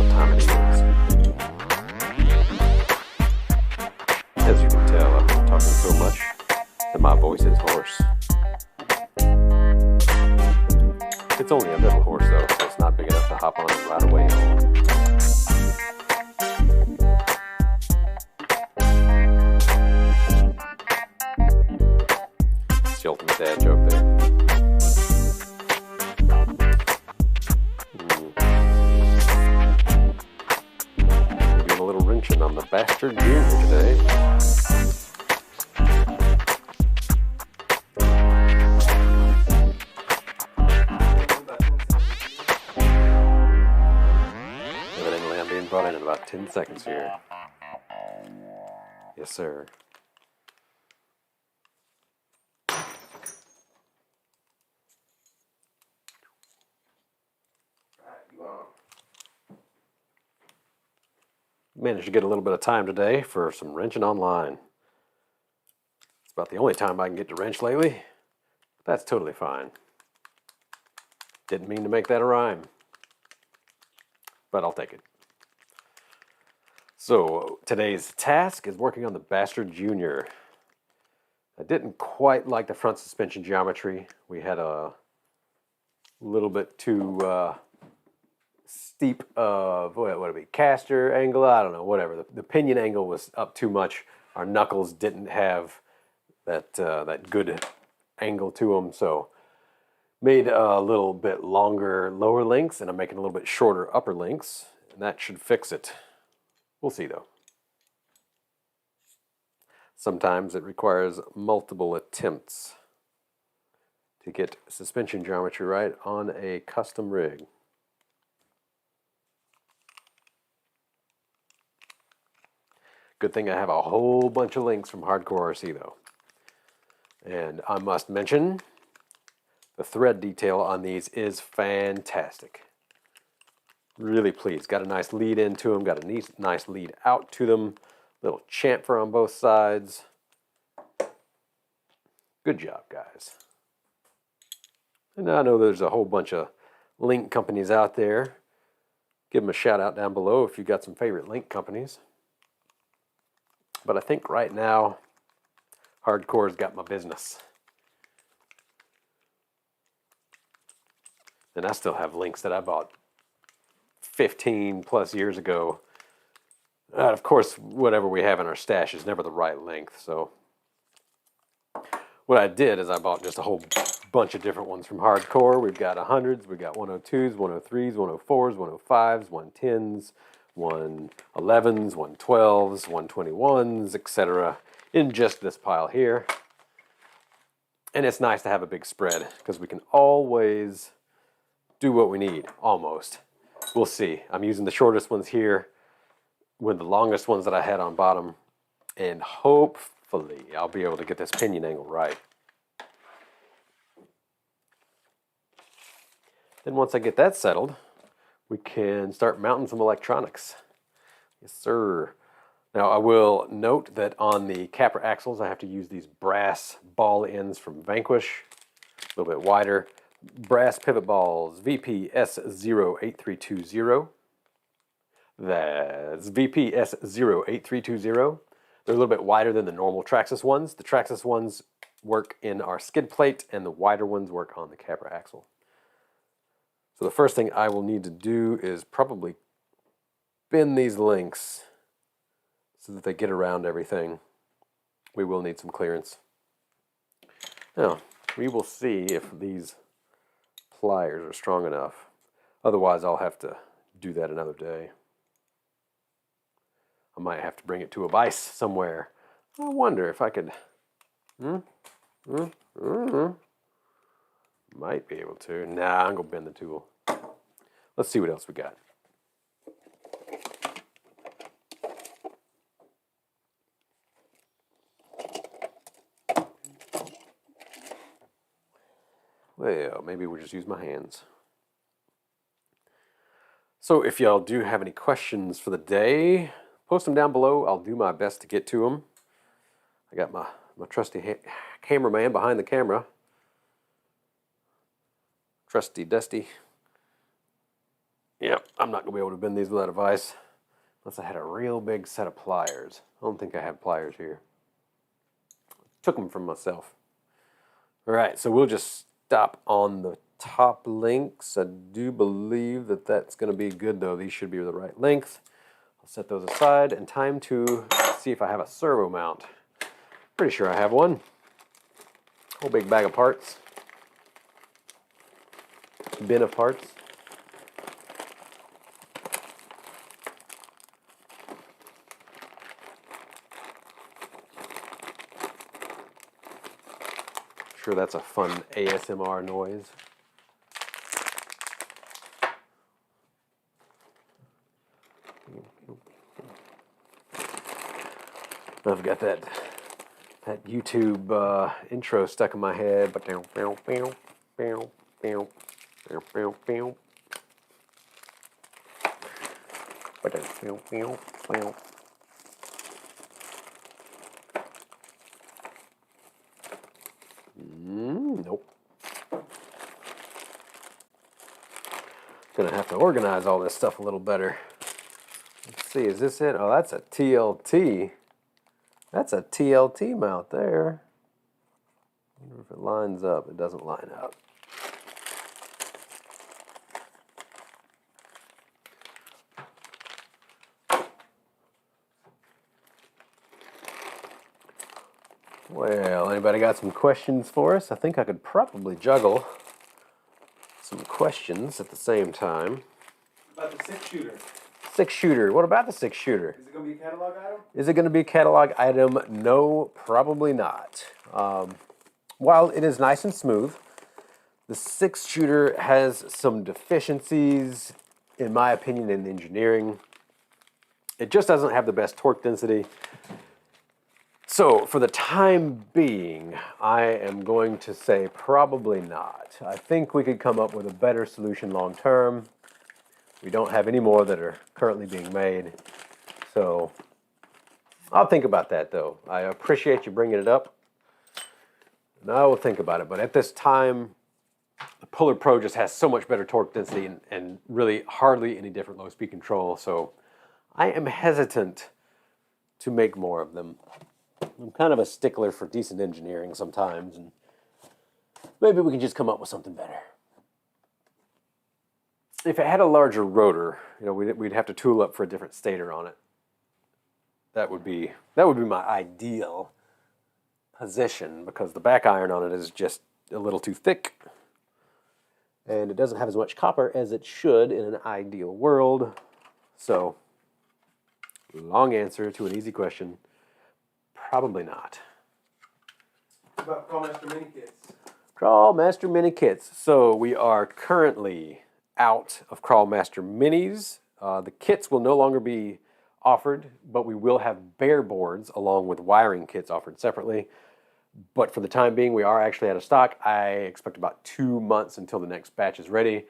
what time it is. As you can tell, I've been talking so much that my voice is hoarse. It's only a little hoarse though, so it's not big enough to hop on it right away home. It's the ultimate dad joke there. We're doing a little wrenching on the Bastard Junior today. Brought in about 10 seconds here. Yes, sir. Managed to get a little bit of time today for some wrenching online. It's about the only time I can get to wrench lately. That's totally fine. Didn't mean to make that a rhyme, but I'll take it. So today's task is working on the Bastard Junior. I didn't quite like the front suspension geometry. We had a little bit too steep of, what would it be, caster angle? I don't know, whatever. The pinion angle was up too much. Our knuckles didn't have that good angle to them, so made a little bit longer lower links, and I'm making a little bit shorter upper links, and that should fix it. We'll see though. Sometimes it requires multiple attempts to get suspension geometry right on a custom rig. Good thing I have a whole bunch of links from Hardcore RC though. And I must mention, the thread detail on these is fantastic. Really pleased. Got a nice lead into them, got a nice lead out to them. Little chamfer on both sides. Good job, guys. And I know there's a whole bunch of link companies out there. Give them a shout out down below if you've got some favorite link companies. But I think right now, Hardcore's got my business. And I still have links that I bought 15 plus years ago. Of course, whatever we have in our stash is never the right length, so what I did is I bought just a whole bunch of different ones from Hardcore. We've got 100s, we've got 102s, 103s, 104s, 105s, 110s, 111s, 112s, 121s, etc. in just this pile here. And it's nice to have a big spread because we can always do what we need, almost. We'll see. I'm using the shortest ones here with the longest ones that I had on bottom, and hopefully I'll be able to get this pinion angle right. Then once I get that settled, we can start mounting some electronics. Yes, sir. Now I will note that on the capper axles I have to use these brass ball ends from Vanquish, a little bit wider. Brass pivot balls, VP S08320. That's VP S08320. They're a little bit wider than the normal Traxxas ones. The Traxxas ones work in our skid plate, and the wider ones work on the capper axle. So the first thing I will need to do is probably bend these links so that they get around everything. We will need some clearance. Now, we will see if these pliers are strong enough. Otherwise, I'll have to do that another day. I might have to bring it to a vise somewhere. I wonder if I could... Might be able to. Nah, I'm going to bend the tool. Let's see what else we got. Well, maybe we'll just use my hands. So if y'all do have any questions for the day, post them down below. I'll do my best to get to them. I got my trusty cameraman behind the camera. Trusty Dusty. Yep, I'm not going to be able to bend these without a vise. Unless I had a real big set of pliers. I don't think I have pliers here. Took them from myself. All right, so we'll just stop on the top links. I do believe that that's going to be good, though. These should be the right length. I'll set those aside, and time to see if I have a servo mount. Pretty sure I have one. Whole big bag of parts. Bin of parts. Sure, that's a fun ASMR noise. I've got that YouTube intro stuck in my head. But nope. Gonna have to organize all this stuff a little better. Let's see, is this it? Oh, that's a TLT. That's a TLT mount there. I wonder if it lines up. It doesn't line up. Well, anybody got some questions for us? I think I could probably juggle some questions at the same time. About the 6-shooter. 6-shooter. What about the 6-shooter? Is it going to be a catalog item? Is it going to be a catalog item? No, probably not. While it is nice and smooth, the 6-shooter has some deficiencies, in my opinion, in engineering. It just doesn't have the best torque density. So, for the time being, I am going to say probably not. I think we could come up with a better solution long term. We don't have any more that are currently being made. So, I'll think about that though. I appreciate you bringing it up. And I will think about it. But at this time, the Puller Pro just has so much better torque density and really hardly any different low speed control. So, I am hesitant to make more of them. I'm kind of a stickler for decent engineering sometimes, and maybe we can just come up with something better. If it had a larger rotor, you know, we'd have to tool up for a different stator on it. That would be my ideal position, because the back iron on it is just a little too thick, and it doesn't have as much copper as it should in an ideal world. So, long answer to an easy question. Probably not. What about Crawlmaster Mini Kits? Crawlmaster Mini Kits. So we are currently out of Crawlmaster Minis. The kits will no longer be offered, but we will have bare boards along with wiring kits offered separately. But for the time being, we are actually out of stock. I expect about 2 months until the next batch is ready.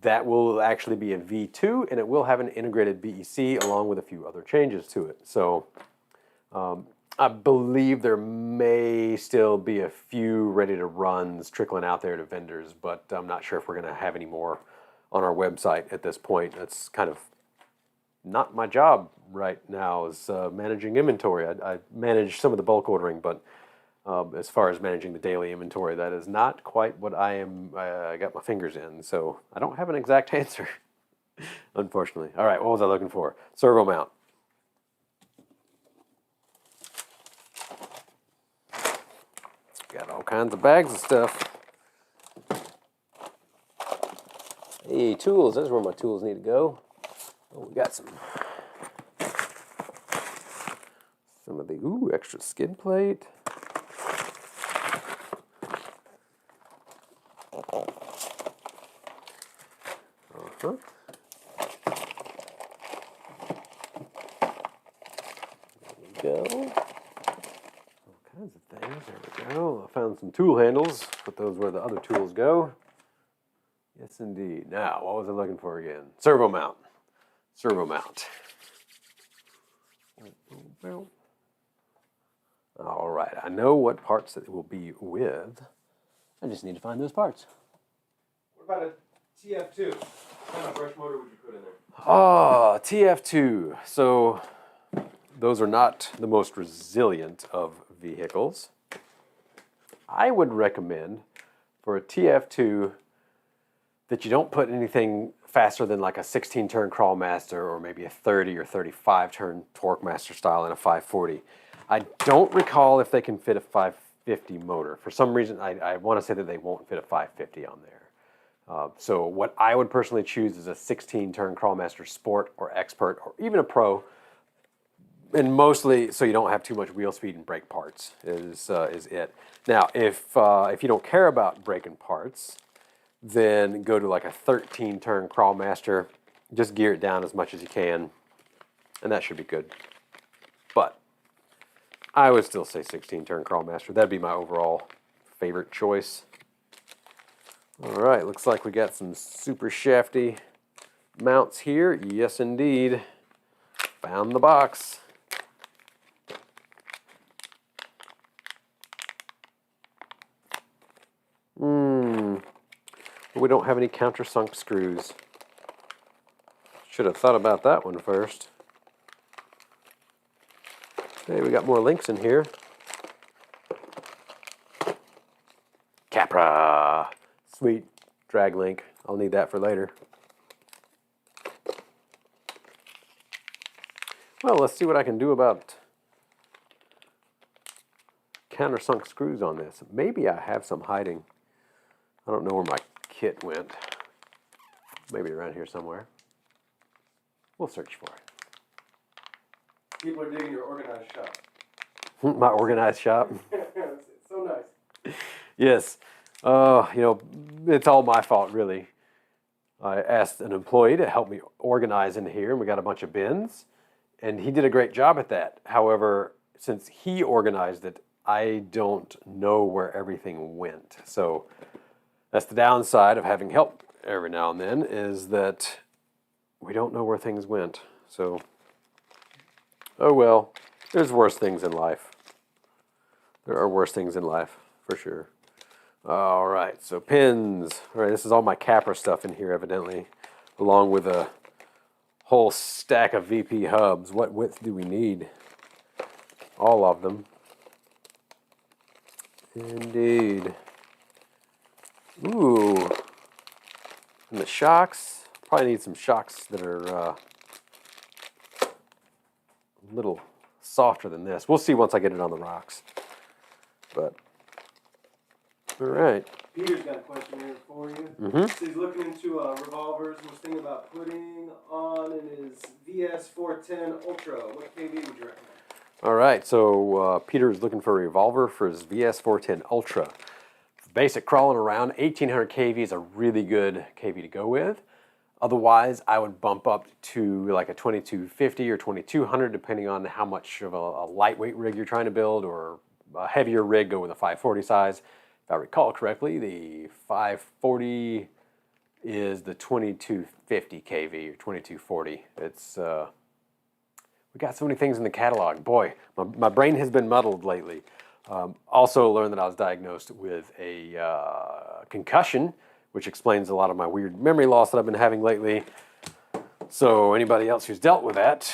That will actually be a V2, and it will have an integrated BEC along with a few other changes to it. So I believe there may still be a few ready-to-runs trickling out there to vendors, but I'm not sure if we're going to have any more on our website at this point. That's kind of not my job right now, is managing inventory. I manage some of the bulk ordering, but as far as managing the daily inventory, that is not quite what I got my fingers in. So I don't have an exact answer, unfortunately. All right, what was I looking for? Servo mount. Got all kinds of bags of stuff. Hey, tools. That's where my tools need to go. Oh, we got some of the extra skid plate. There we go. Kinds of things. There we go. I found some tool handles. Put those where the other tools go. Yes, indeed. Now, what was I looking for again? Servo mount. Servo mount. All right. I know what parts it will be with. I just need to find those parts. What about a TF2? What kind of brush motor would you put in there? Oh, TF2. So those are not the most resilient of vehicles. I would recommend for a TF2 that you don't put anything faster than like a 16-turn Crawlmaster or maybe a 30 or 35-turn Torque Master style in a 540. I don't recall if they can fit a 550 motor. For some reason, I want to say that they won't fit a 550 on there. So what I would personally choose is a 16-turn Crawlmaster Sport or Expert or even a Pro, and mostly so you don't have too much wheel speed and brake parts is it. Now, if you don't care about braking parts, then go to like a 13-turn Crawlmaster. Just gear it down as much as you can, and that should be good. But I would still say 16-turn Crawlmaster. That'd be my overall favorite choice. All right, looks like we got some super shafty mounts here. Yes, indeed. Found the box. We don't have any countersunk screws. Should have thought about that one first. Hey, we got more links in here. Capra. Sweet. Drag link. I'll need that for later. Well, let's see what I can do about countersunk screws on this. Maybe I have some hiding. I don't know where my kit went. Maybe around here somewhere. We'll search for it. People are digging your organized shop. My organized shop. It's so nice. Yes. It's all my fault, really. I asked an employee to help me organize in here, and we got a bunch of bins, and he did a great job at that. However, since he organized it, I don't know where everything went. So that's the downside of having help every now and then, is that we don't know where things went. So, oh well, there's worse things in life. There are worse things in life, for sure. All right, so pins. All right, this is all my Capra stuff in here, evidently, along with a whole stack of VP hubs. What width do we need? All of them. Indeed. Ooh. And the shocks. Probably need some shocks that are a little softer than this. We'll see once I get it on the rocks. But, all right. Peter's got a question here for you. So he's looking into revolvers and was thinking about putting on in his VS410 Ultra. What KV would you recommend? All right, so Peter is looking for a revolver for his VS410 Ultra. Basic crawling around, 1800 kV is a really good kV to go with. Otherwise, I would bump up to like a 2250 or 2200, depending on how much of a lightweight rig you're trying to build, or a heavier rig, go with a 540 size. If I recall correctly, the 540 is the 2250 kV or 2240. It's we got so many things in the catalog. Boy, my brain has been muddled lately. Also learned that I was diagnosed with a concussion, which explains a lot of my weird memory loss that I've been having lately. So anybody else who's dealt with that,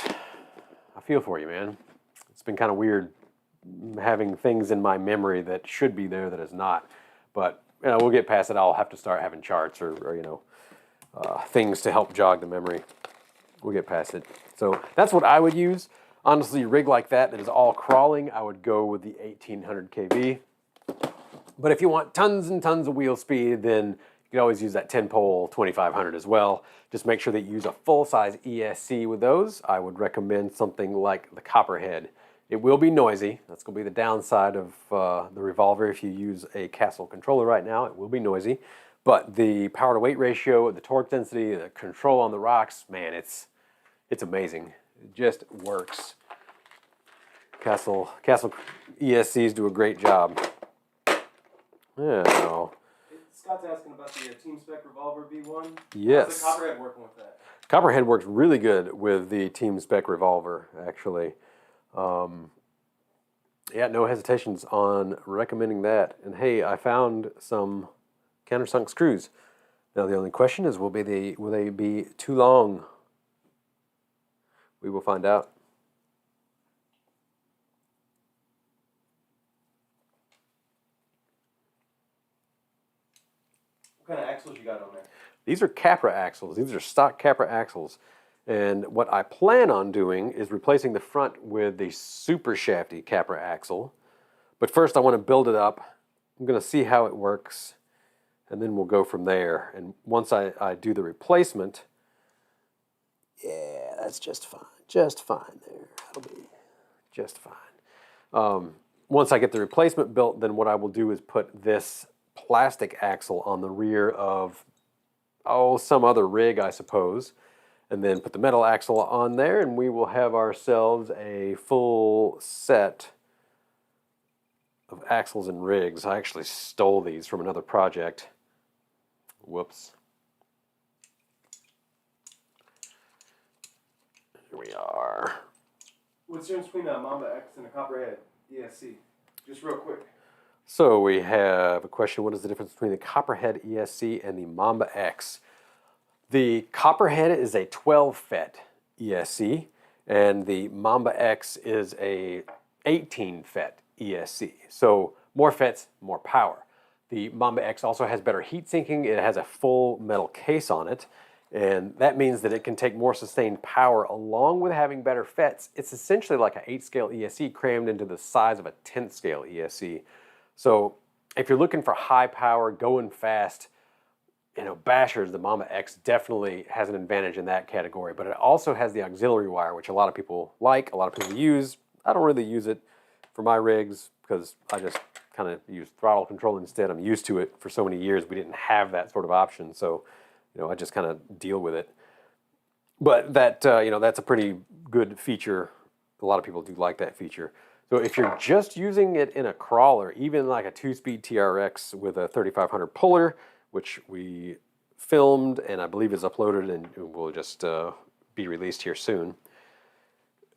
I feel for you, man. It's been kind of weird having things in my memory that should be there that is not. But we'll get past it. I'll have to start having charts or things to help jog the memory. We'll get past it. So that's what I would use. Honestly, a rig like that is all crawling, I would go with the 1800 kV. But if you want tons and tons of wheel speed, then you can always use that 10-pole 2500 as well. Just make sure that you use a full-size ESC with those. I would recommend something like the Copperhead. It will be noisy. That's going to be the downside of the revolver. If you use a Castle controller right now, it will be noisy. But the power to weight ratio, the torque density, the control on the rocks, man, it's amazing. It just works. Castle ESCs do a great job. Yeah. Scott's asking about the Team Spec Revolver V1. Yes. How's the Copperhead working with that? Copperhead works really good with the Team Spec Revolver, actually. Yeah, no hesitations on recommending that. And hey, I found some countersunk screws. Now the only question is, will they be too long? We will find out. What kind of axles you got on there? These are Capra axles. These are stock Capra axles. And what I plan on doing is replacing the front with the super shafty Capra axle. But first I want to build it up. I'm going to see how it works, and then we'll go from there. And once I do the replacement, yeah, that's just fine. Just fine there. That'll be just fine. Once I get the replacement built, then what I will do is put this plastic axle on the rear of, some other rig, I suppose, and then put the metal axle on there, and we will have ourselves a full set of axles and rigs. I actually stole these from another project. Whoops. Here we are. What's the difference between a Mamba X and a Copperhead ESC? Just real quick. So we have a question: what is the difference between the Copperhead ESC and the Mamba X? The Copperhead is a 12 FET ESC, and the Mamba X is a 18 FET ESC. So more FETs, more power. The Mamba X also has better heat sinking. It has a full metal case on it, and that means that it can take more sustained power along with having better FETs. It's essentially like an 8-scale ESC crammed into the size of a 10th scale ESC. So if you're looking for high power, going fast, bashers, the Mamba X definitely has an advantage in that category, but it also has the auxiliary wire, which a lot of people like, a lot of people use. I don't really use it for my rigs because I just kind of use throttle control instead. I'm used to it. For so many years we didn't have that sort of option, so I just kind of deal with it. But that that's a pretty good feature. A lot of people do like that feature. So if you're just using it in a crawler, even like a 2-speed TRX with a 3500 puller, which we filmed and I believe is uploaded and will just be released here soon.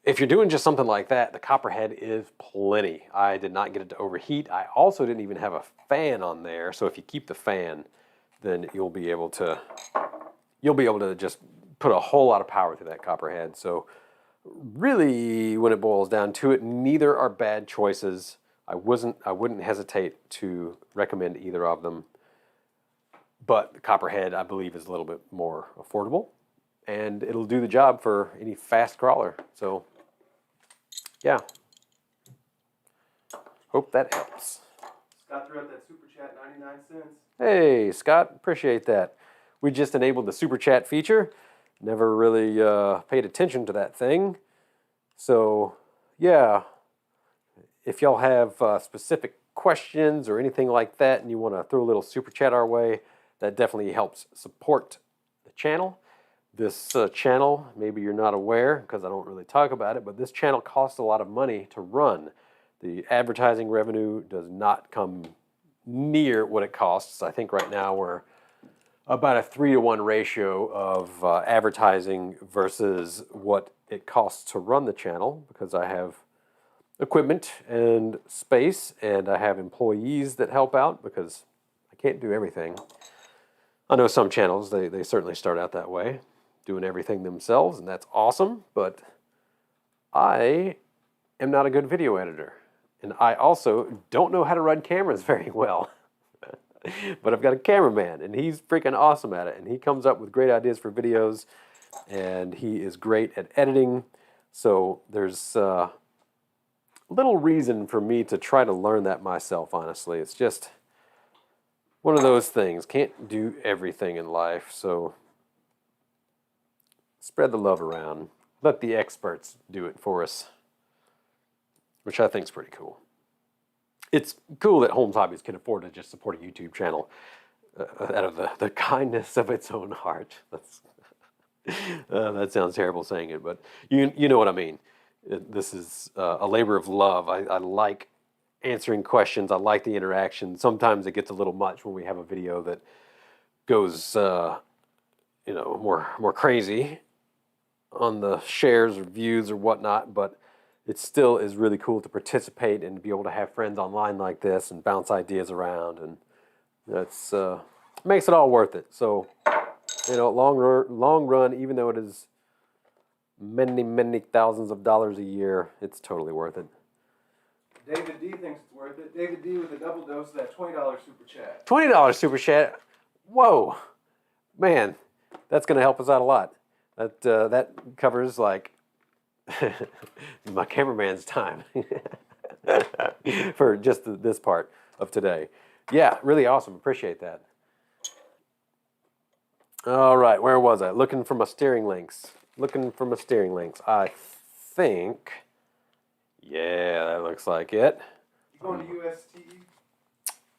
If you're doing just something like that, the Copperhead is plenty. I did not get it to overheat. I also didn't even have a fan on there, so if you keep the fan, then you'll be able to just put a whole lot of power through that Copperhead. So really, when it boils down to it, neither are bad choices. I wouldn't hesitate to recommend either of them. But the Copperhead, I believe, is a little bit more affordable, and it'll do the job for any fast crawler. So, yeah. Hope that helps. Scott threw out that super chat, 99 cents. Hey, Scott, appreciate that. We just enabled the super chat feature. Never really paid attention to that thing. So, yeah. If y'all have specific questions or anything like that, and you want to throw a little super chat our way, that definitely helps support the channel. This channel, maybe you're not aware because I don't really talk about it, but this channel costs a lot of money to run. The advertising revenue does not come near what it costs. I think right now we're about a 3-to-1 ratio of advertising versus what it costs to run the channel, because I have equipment and space, and I have employees that help out because I can't do everything. I know some channels, they certainly start out that way, doing everything themselves, and that's awesome, but I am not a good video editor. And I also don't know how to run cameras very well. But I've got a cameraman, and he's freaking awesome at it, and he comes up with great ideas for videos, and he is great at editing. So there's little reason for me to try to learn that myself, honestly. It's just one of those things. Can't do everything in life, so spread the love around. Let the experts do it for us, which I think is pretty cool. It's cool that Holmes Hobbies can afford to just support a YouTube channel out of the kindness of its own heart. That sounds terrible saying it, but you know what I mean. This is a labor of love. I like answering questions. I like the interaction. Sometimes it gets a little much when we have a video that goes, more crazy on the shares or views or whatnot, but it still is really cool to participate and be able to have friends online like this and bounce ideas around, and that's makes it all worth it. So, you know, long run, even though it is many thousands of dollars a year, it's totally worth it. David D thinks it's worth it. David D with a double dose of that $20 super chat. $20 super chat. Whoa, man, that's going to help us out a lot. That covers like my cameraman's time for just this part of today. Yeah, really awesome. Appreciate that. All right, where was I? Looking for my steering links. I think, yeah, that looks like it. You going to USTE?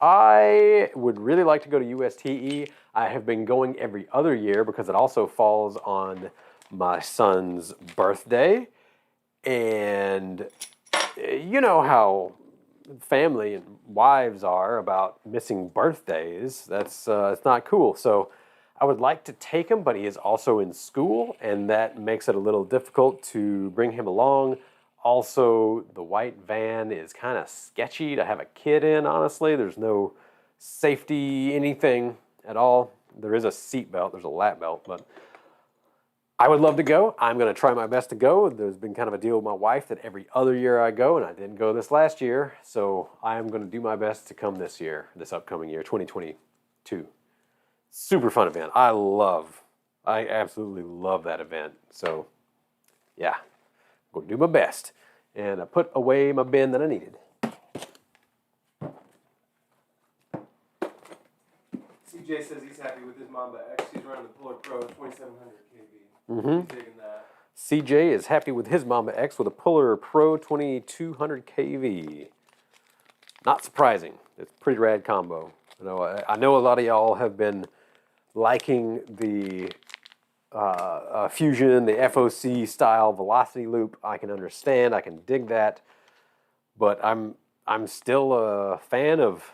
I would really like to go to USTE. I have been going every other year because it also falls on my son's birthday. And you know how family and wives are about missing birthdays. That's it's not cool. So I would like to take him, but he is also in school, and that makes it a little difficult to bring him along. Also, the white van is kind of sketchy to have a kid in, honestly. There's no safety, anything at all. There is a seat belt, there's a lap belt, but I would love to go. I'm going to try my best to go. There's been kind of a deal with my wife that every other year I go, and I didn't go this last year. So I am going to do my best to come this year, this upcoming year, 2022. Super fun event. I absolutely love that event. So yeah, I'm going to do my best. And I put away my bin that I needed. CJ says he's happy with his Mamba X. He's running the Puller Pro 2700 kV. Mm-hmm. He's digging that. CJ is happy with his Mamba X with a Puller Pro 2200 kV. Not surprising. It's a pretty rad combo. You know, I know a lot of y'all have been liking the Fusion, the FOC style velocity loop. I can understand. I can dig that. But I'm still a fan of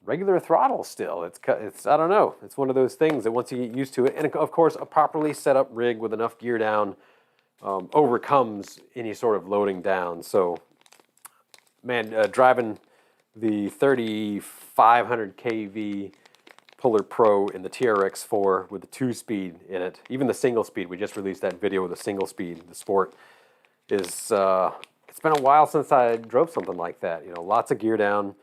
regular throttle still. It's I don't know. It's one of those things that once you get used to it, and of course a properly set up rig with enough gear down overcomes any sort of loading down. So, man, driving the 3500 kV Puller Pro in the TRX4 with the 2-speed in it, even the single speed. We just released that video with the single speed, the Sport, is it's been a while since I drove something like that. You know, lots of gear down,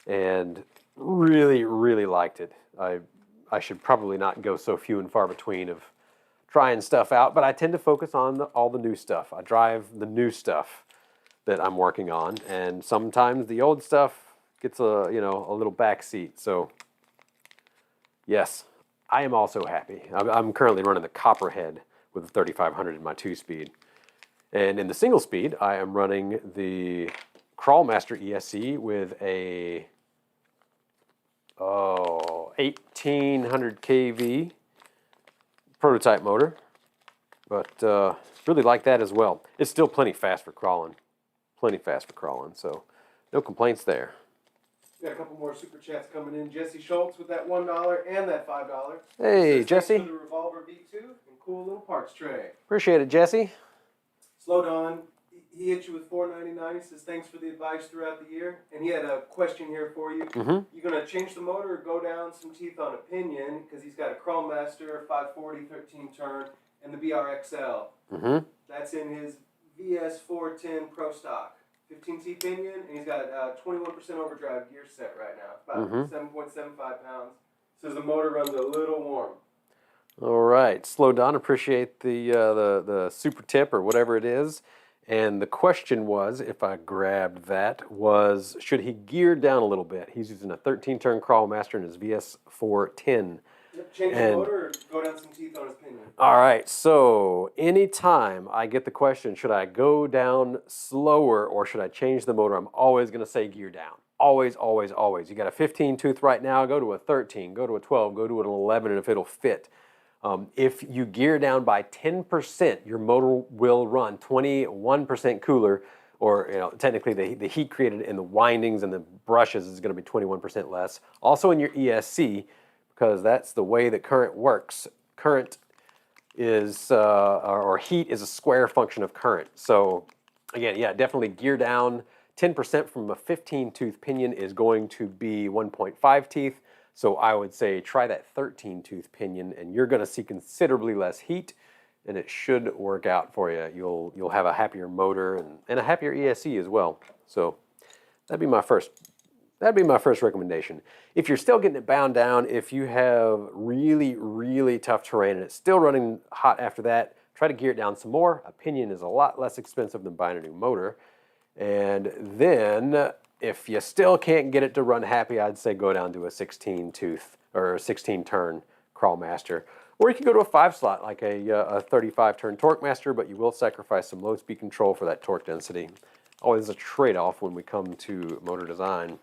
and really liked it. I should probably not go so few and far between of trying stuff out, but I tend to focus on all the new stuff. I drive the new stuff that I'm working on, and sometimes the old stuff gets a little backseat. So yes, I am also happy. I'm currently running the Copperhead with the 3500 in my 2-speed. And in the single speed, I am running the Crawlmaster ESC with a 1800 kV prototype motor, but really like that as well. It's still plenty fast for crawling, so no complaints there. We got a couple more super chats coming in. Jesse Schultz with that $1 and that $5. Hey, says, Jesse. Thanks for the Revolver V2 and cool little parts tray. Appreciate it, Jesse. Slow Don, he hit you with $4.99. He says thanks for the advice throughout the year. And he had a question here for you. Mm-hmm. You gonna change the motor or go down some teeth on a pinion? Because he's got a Crawlmaster 540 13 turn and the BRXL. Mm-hmm. That's in his VS410 Pro Stock. 15T pinion, and he's got 21% overdrive gear set right now. About 7.75 pounds. Says the motor runs a little warm. All right, Slow Don, appreciate the super tip or whatever it is. And the question was, if I grabbed that, was should he gear down a little bit? He's using a 13-turn Crawlmaster in his VS410. Yep, change the motor or go down some teeth on his pinion. All right, so anytime I get the question, should I go down slower or should I change the motor, I'm always going to say gear down. Always. You got a 15 tooth right now, go to a 13, go to a 12, go to an 11, and if it'll fit. If you gear down by 10%, your motor will run 21% cooler, or technically the heat created in the windings and the brushes is going to be 21% less. Also in your ESC, because that's the way that current works. Current is, or heat is a square function of current. So again, yeah, definitely gear down. 10% from a 15 tooth pinion is going to be 1.5 teeth. So I would say try that 13 tooth pinion, and you're going to see considerably less heat, and it should work out for you. You'll have a happier motor and a happier ESC as well. So that'd be my first recommendation. If you're still getting it bound down, if you have really, really tough terrain and it's still running hot after that, try to gear it down some more. A pinion is a lot less expensive than buying a new motor. And then if you still can't get it to run happy, I'd say go down to a 16 tooth or a 16 turn Crawlmaster. Or you can go to a 5-slot like a 35 turn Torque Master, but you will sacrifice some low speed control for that torque density. Always a trade-off when we come to motor design.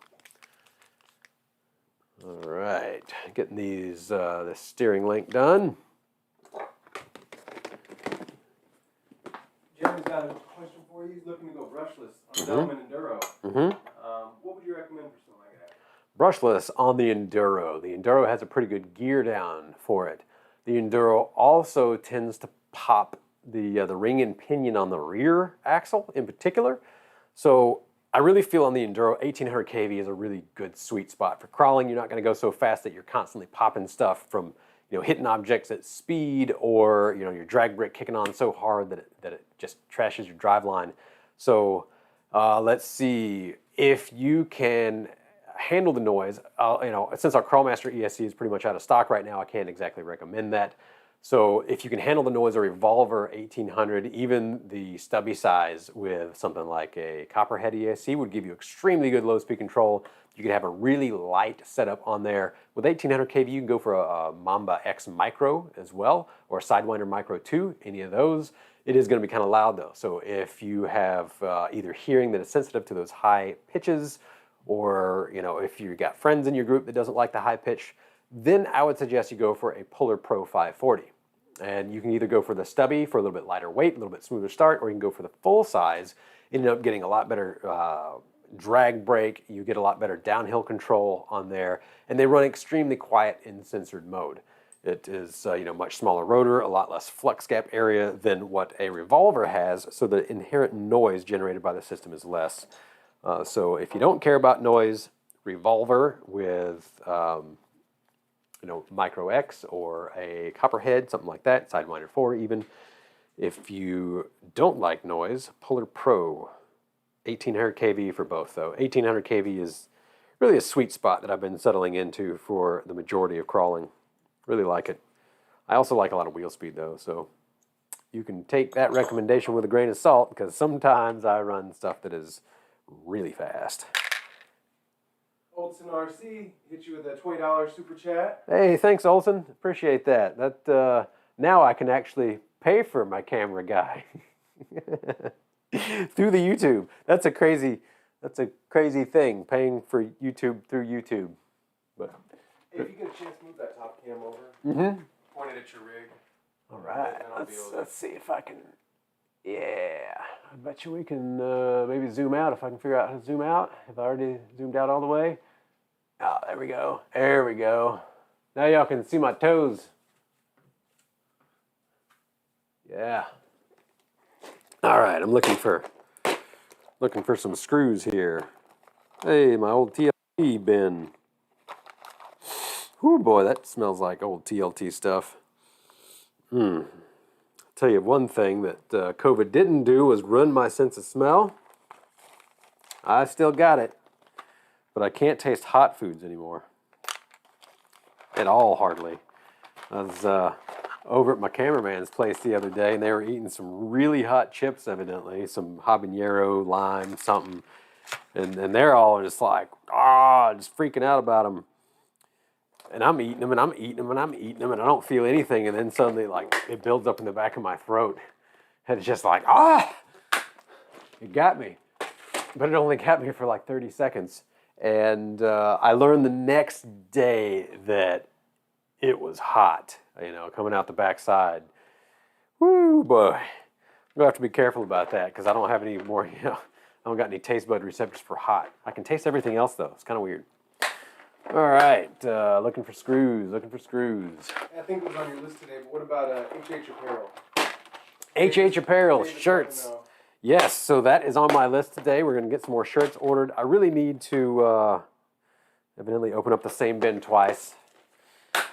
All right, getting these the steering link done. Jeremy's got a question for you. He's looking to go brushless on Dome and Enduro. What would you recommend for something like that? Brushless on the Enduro. The Enduro has a pretty good gear down for it. The Enduro also tends to pop the ring and pinion on the rear axle in particular. So I really feel on the Enduro, 1800 kV is a really good sweet spot for crawling. You're not going to go so fast that you're constantly popping stuff from hitting objects at speed, or your drag brake kicking on so hard that it just trashes your driveline. So let's see if you can handle the noise. Since our Crawlmaster ESC is pretty much out of stock right now, I can't exactly recommend that. So if you can handle the noise, a Revolver 1800, even the stubby size with something like a Copperhead ESC would give you extremely good low speed control. You could have a really light setup on there. With 1800 kV, you can go for a Mamba X Micro as well, or a Sidewinder Micro 2, any of those. It is going to be kind of loud though. So if you have either hearing that is sensitive to those high pitches, or if you've got friends in your group that doesn't like the high pitch, then I would suggest you go for a Puller Pro 540. And you can either go for the stubby for a little bit lighter weight, a little bit smoother start, or you can go for the full size. You end up getting a lot better drag brake. You get a lot better downhill control on there, and they run extremely quiet in censored mode. It is much smaller rotor, a lot less flux gap area than what a Revolver has, so the inherent noise generated by the system is less. So if you don't care about noise, Revolver with Micro X or a Copperhead, something like that, Sidewinder 4 even. If you don't like noise, Puller Pro, 1800 kV for both though. 1800 kV is really a sweet spot that I've been settling into for the majority of crawling. Really like it. I also like a lot of wheel speed though, so you can take that recommendation with a grain of salt, because sometimes I run stuff that is really fast. Olson RC hit you with a $20 super chat. Hey, thanks, Olson. Appreciate that. That now I can actually pay for my camera guy through the YouTube. That's a crazy thing, paying for YouTube through YouTube. But hey, if you get a chance, move that top cam over. Point it at your rig. All right. Let's see if I can. Yeah, I bet you we can maybe zoom out if I can figure out how to zoom out. Have I already zoomed out all the way? Oh, there we go. There we go. Now y'all can see my toes. Yeah. All right, I'm looking for some screws here. Hey, my old TLT bin. Whew, boy, that smells like old TLT stuff. Tell you one thing that COVID didn't do was ruin my sense of smell. I still got it, but I can't taste hot foods anymore. At all, hardly. I was over at my cameraman's place the other day, and they were eating some really hot chips, evidently, some habanero, lime, something, and they're all just like, just freaking out about them. And I'm eating them, and I'm eating them, and I'm eating them, and I don't feel anything. And then suddenly, like, it builds up in the back of my throat. And it's just like, it got me. But it only got me for like 30 seconds. And I learned the next day that it was hot, coming out the backside. Woo, boy. I'm going to have to be careful about that, because I don't have any more, I don't got any taste bud receptors for hot. I can taste everything else, though. It's kind of weird. All right, looking for screws. I think it was on your list today, but what about HH Apparel? HH Apparel, shirts. Yes, so that is on my list today. We're going to get some more shirts ordered. I really need to, Evidently open up the same bin twice.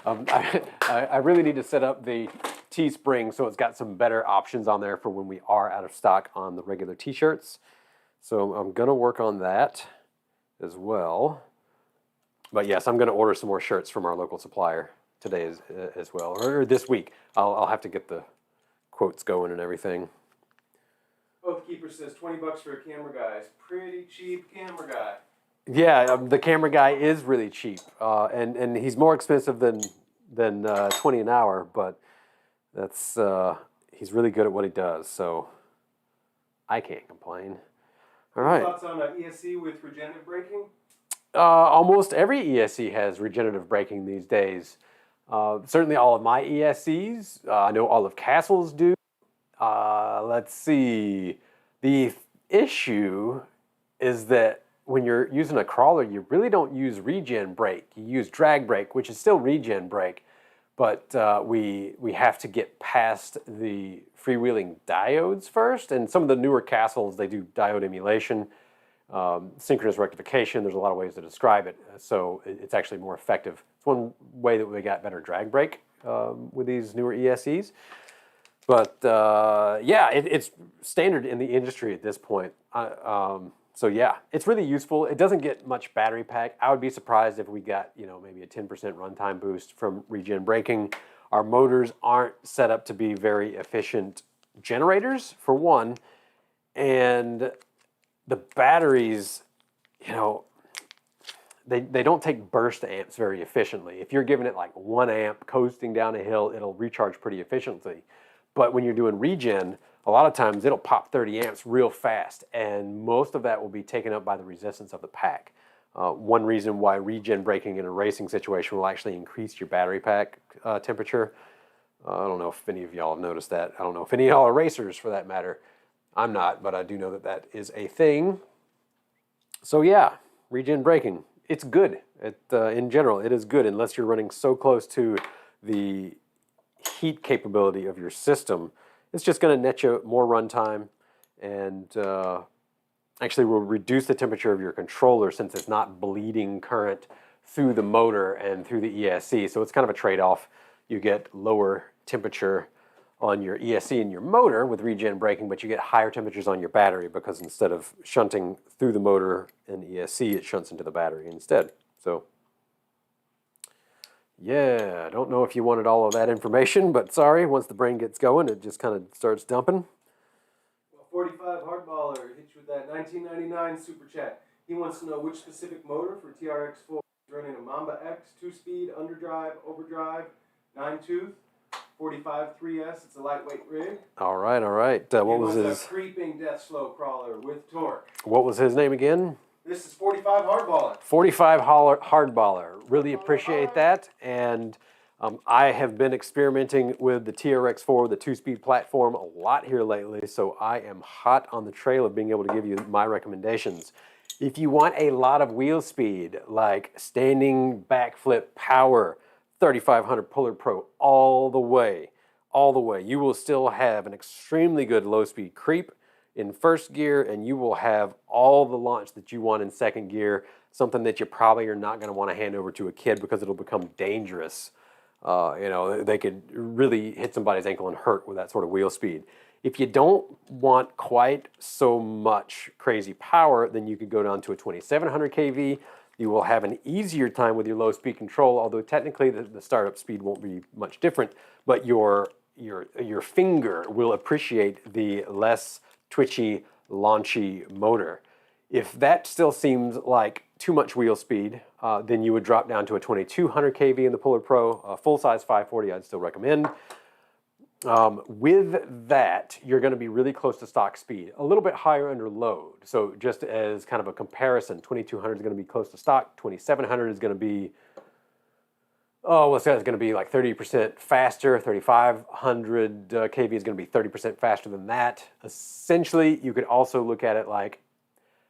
I really need to set up the Teespring so it's got some better options on there for when we are out of stock on the regular t-shirts. So I'm going to work on that as well. But yes, I'm going to order some more shirts from our local supplier today as well, or this week. I'll have to get the quotes going and everything. Oathkeeper says $20 for a camera guy. It's pretty cheap camera guy. Yeah, the camera guy is really cheap, and he's more expensive than 20 an hour, but that's he's really good at what he does, so I can't complain. All right. Thoughts on ESC with regenerative braking? Almost every ESC has regenerative braking these days. Certainly all of my ESCs. I know all of Castle's do. Let's see. The issue is that when you're using a crawler, you really don't use regen brake. You use drag brake, which is still regen brake, but we have to get past the freewheeling diodes first. And some of the newer Castles, they do diode emulation, synchronous rectification. There's a lot of ways to describe it, so it's actually more effective. It's one way that we got better drag brake with these newer ESCs. But yeah, it's standard in the industry at this point. So yeah, it's really useful. It doesn't get much battery pack. I would be surprised if we got, maybe a 10% runtime boost from regen braking. Our motors aren't set up to be very efficient generators, for one, and the batteries, they don't take burst amps very efficiently. If you're giving it like 1 amp coasting down a hill, it'll recharge pretty efficiently. But when you're doing regen, a lot of times it'll pop 30 amps real fast, and most of that will be taken up by the resistance of the pack. One reason why regen braking in a racing situation will actually increase your battery pack temperature. I don't know if any of y'all have noticed that. I don't know if any of y'all are racers for that matter. I'm not, but I do know that that is a thing. So yeah, regen braking, it's good. In general, it is good unless you're running so close to the heat capability of your system. It's just going to net you more runtime, and actually will reduce the temperature of your controller since it's not bleeding current through the motor and through the ESC. So it's kind of a trade-off. You get lower temperature on your ESC and your motor with regen braking, but you get higher temperatures on your battery because instead of shunting through the motor and ESC, it shunts into the battery instead. So yeah, I don't know if you wanted all of that information, but sorry, once the brain gets going, it just kind of starts dumping. Well, 45 Hardballer hit you with that 1999 super chat. He wants to know which specific motor for TRX4 is running a Mamba X, 2-speed, underdrive, overdrive, 9-tooth, 45 3S. It's a lightweight rig. All right, all right. What was his? A creeping death slow crawler with torque. What was his name again? This is 45 Hardballer. 45 Hardballer. Really appreciate that. And I have been experimenting with the TRX4, the 2-speed platform, a lot here lately. So I am hot on the trail of being able to give you my recommendations. If you want a lot of wheel speed, like standing backflip power, 3500 Puller Pro all the way, you will still have an extremely good low-speed creep in first gear, and you will have all the launch that you want in second gear, something that you probably are not going to want to hand over to a kid because it'll become dangerous. They could really hit somebody's ankle and hurt with that sort of wheel speed. If you don't want quite so much crazy power, then you could go down to a 2700 kV. You will have an easier time with your low speed control, although technically the startup speed won't be much different, but your finger will appreciate the less twitchy, launchy motor. If that still seems like too much wheel speed, then you would drop down to a 2200 kV in the Puller Pro, full-size 540 I'd still recommend. With that, you're going to be really close to stock speed, a little bit higher under load. So just as kind of a comparison, 2200 is going to be close to stock, 2700 is going to be, let's say it's going to be like 30% faster, 3500 kV is going to be 30% faster than that. Essentially, you could also look at it like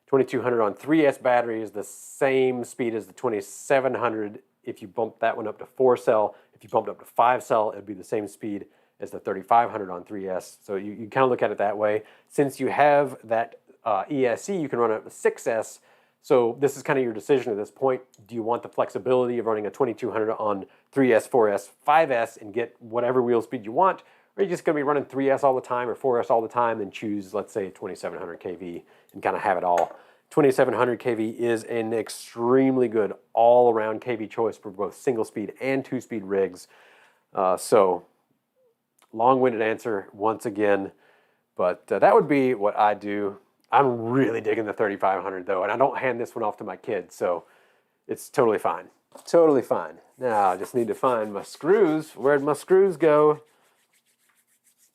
2200 on 3S battery is the same speed as the 2700 if you bump that one up to 4-cell. If you bumped up to 5-cell, it would be the same speed as the 3500 on 3S. So you kind of look at it that way. Since you have that ESC, you can run it up to 6S. So this is kind of your decision at this point. Do you want the flexibility of running a 2200 on 3S, 4S, 5S and get whatever wheel speed you want? Or are you just going to be running 3S all the time or 4S all the time and choose, let's say, 2700 kV and kind of have it all? 2700 kV is an extremely good all-around kV choice for both single-speed and two-speed rigs. So long-winded answer once again, but that would be what I do. I'm really digging the 3500 though, and I don't hand this one off to my kids, so it's totally fine. Totally fine. Now I just need to find my screws. Where'd my screws go?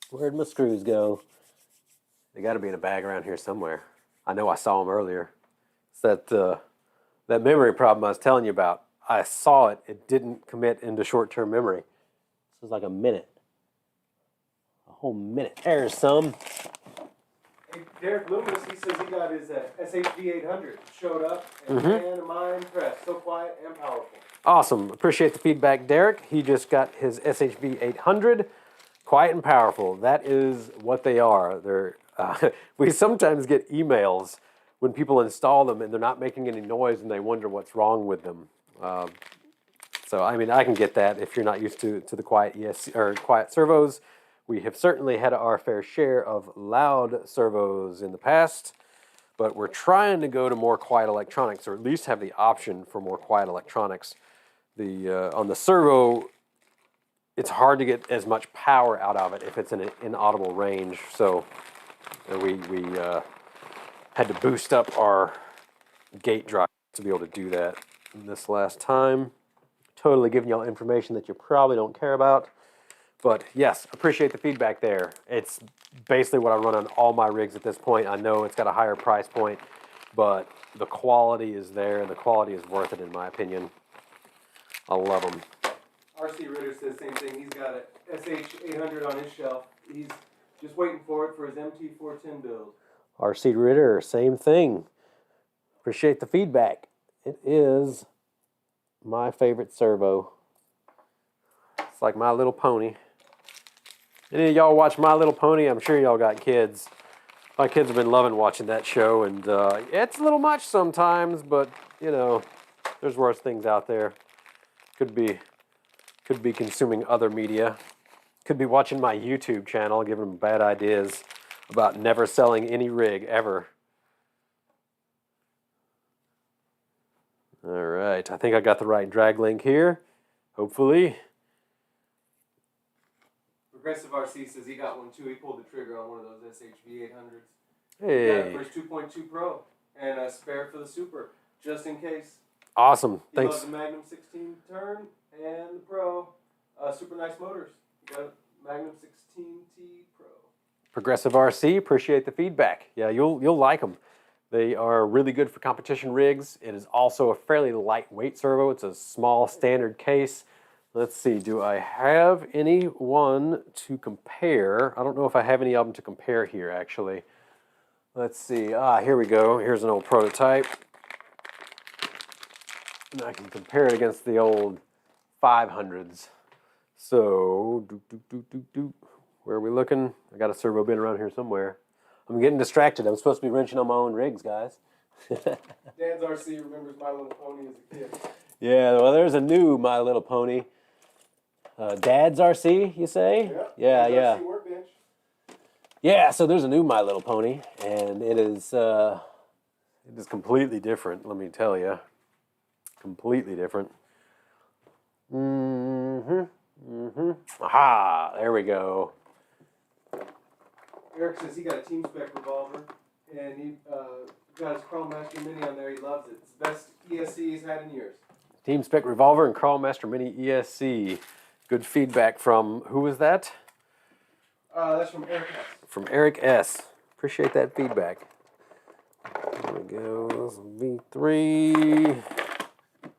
Where'd my screws go? They got to be in a bag around here somewhere. I know I saw them earlier. It's that memory problem I was telling you about. I saw it. It didn't commit into short-term memory. This is like a minute. A whole minute. There's some. Hey, Derek Loomis, he says he got his SHV 800. Showed up, and man, am I impressed. So quiet and powerful. Awesome. Appreciate the feedback, Derek. He just got his SHV 800. Quiet and powerful. That is what they are. They're, we sometimes get emails when people install them and they're not making any noise and they wonder what's wrong with them. So, I mean, I can get that if you're not used to the quiet ESC or quiet servos. We have certainly had our fair share of loud servos in the past, but we're trying to go to more quiet electronics, or at least have the option for more quiet electronics. On the servo, it's hard to get as much power out of it if it's in an inaudible range. So we had to boost up our gate drive to be able to do that this last time. Totally giving y'all information that you probably don't care about. But yes, appreciate the feedback there. It's basically what I run on all my rigs at this point. I know it's got a higher price point, but the quality is there. The quality is worth it in my opinion. I love them. RC Ritter says the same thing. He's got a SH800 on his shelf. He's just waiting for it for his MT410 build. RC Ritter, same thing. Appreciate the feedback. It is my favorite servo. It's like My Little Pony. Any of y'all watch My Little Pony? I'm sure y'all got kids. My kids have been loving watching that show, and it's a little much sometimes, but you know, there's worse things out there. Could be consuming other media. Could be watching my YouTube channel, giving them bad ideas about never selling any rig ever. All right, I think I got the right drag link here. Hopefully. Progressive RC says he got one too. He pulled the trigger on one of those SHV 800s. Hey. He got it for his 2.2 Pro and a spare for the Super, just in case. Awesome. He Thanks. loves the Magnum 16 turn and the Pro. Super nice motors. He got a Magnum 16T Pro. Progressive RC, appreciate the feedback. Yeah, you'll like them. They are really good for competition rigs. It is also a fairly lightweight servo. It's a small standard case. Let's see, do I have any one to compare? I don't know if I have any of them to compare here, actually. Let's see, here we go. Here's an old prototype. And I can compare it against the old 500s. So, where are we looking? I got a servo bin around here somewhere. I'm getting distracted. I'm supposed to be wrenching on my own rigs, guys. Dad's RC remembers My Little Pony as a kid. Yeah, well, there's a new My Little Pony. Dad's RC, you say? Yeah. Yeah. RC workbench. Yeah, so there's a new My Little Pony, and it is completely different, let me tell you. Completely different. Aha, there we go. Eric says he got a Team Spec revolver, and he got his Chrome Master Mini on there. He loves it. It's the best ESC he's had in years. Team Spec Revolver and Crawl Master Mini ESC. Good feedback from, who was that? That's from Eric S. From Eric S. Appreciate that feedback. There we go, V3.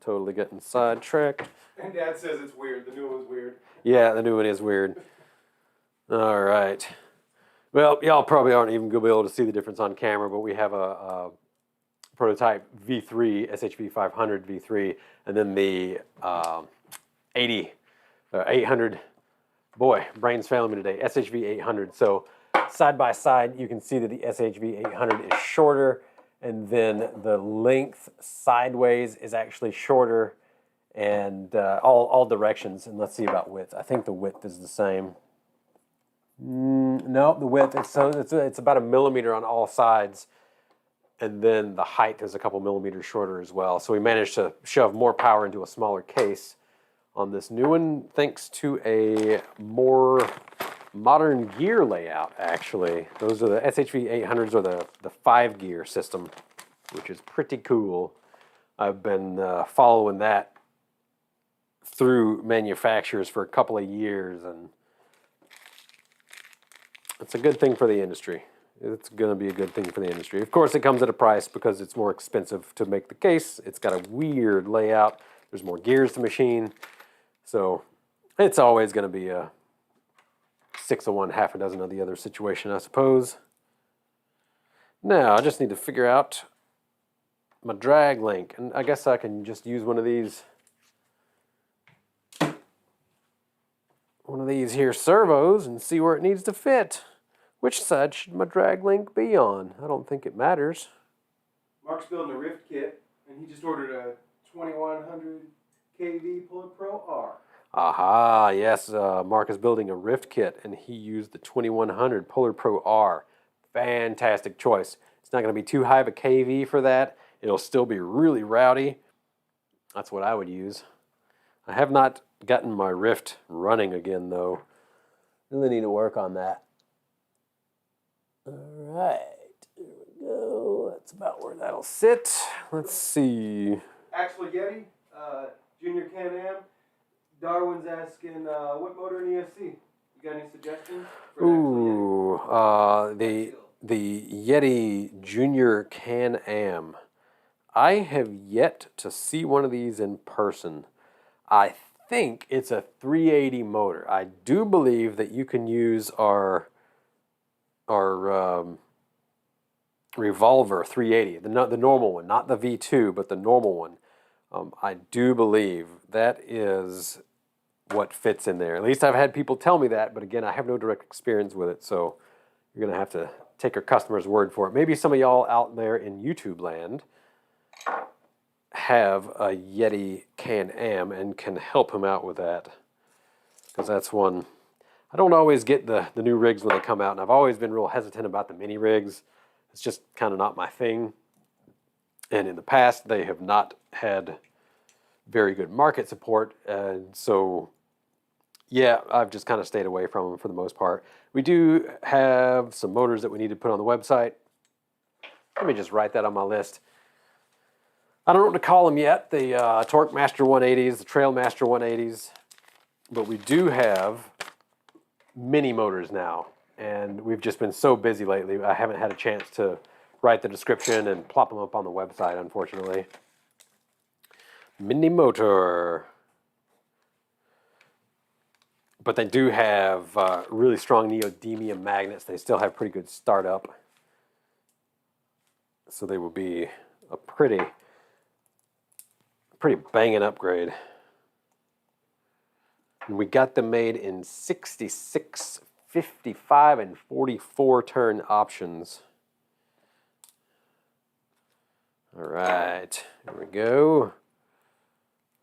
Totally getting sidetracked. And Dad says it's weird. The new one was weird. Yeah, the new one is weird. All right. Well, y'all probably aren't even going to be able to see the difference on camera, but we have a prototype V3, SHV 500 V3, and then the 800, boy, brain's failing me today, SHV 800. So side by side, you can see that the SHV 800 is shorter and then the length sideways is actually shorter, and all directions. And let's see about width. I think the width is the same. No, the width it's about 1 millimeter on all sides, and then the height is a couple millimeters shorter as well. So we managed to shove more power into a smaller case on this new one, thanks to a more modern gear layout. Actually, those are the SHV 800s, or the 5-gear system, which is pretty cool. I've been following that through manufacturers for a couple of years, and it's a good thing for the industry. It's going to be a good thing for the industry. Of course, it comes at a price because it's more expensive to make the case. It's got a weird layout. There's more gears to machine. So it's always going to be a 6 of one, half a dozen of the other situation, I suppose. Now, I just need to figure out my drag link. And I guess I can just use one of these here servos and see where it needs to fit. Which side should my drag link be on? I don't think it matters. Mark's building a Rift kit, and he just ordered a 2100 kV Puller Pro R. Aha, yes, Mark is building a Rift kit, and he used the 2100 Puller Pro R. Fantastic choice. It's not going to be too high of a kV for that. It'll still be really rowdy. That's what I would use. I have not gotten my Rift running again, though. Really need to work on that. All right, there we go. That's about where that'll sit. Let's see. Axle Yeti, Junior Can-Am. Darwin's asking, what motor in ESC? You got any suggestions for Ooh, the Yeti Junior Can-Am. I have yet to see one of these in person. I think it's a 380 motor. I do believe that you can use our Revolver 380, the normal one, not the V2, but the normal one. I do believe that is what fits in there. At least I've had people tell me that, but again, I have no direct experience with it, so you're going to have to take your customer's word for it. Maybe some of y'all out there in YouTube land have a Yeti Can-Am and can help him out with that, because that's one. I don't always get the new rigs when they come out, and I've always been real hesitant about the mini rigs. It's just kind of not my thing. And in the past, they have not had very good market support. And so, yeah, I've just kind of stayed away from them for the most part. We do have some motors that we need to put on the website. Let me just write that on my list. I don't know what to call them yet. The Torque Master 180s, the Trail Master 180s. But we do have mini motors now, and we've just been so busy lately, I haven't had a chance to write the description and plop them up on the website, unfortunately. Mini motor. But they do have really strong neodymium magnets. They still have pretty good startup. So they will be a pretty banging upgrade. And we got them made in 66, 55, and 44 turn options. All right, here we go.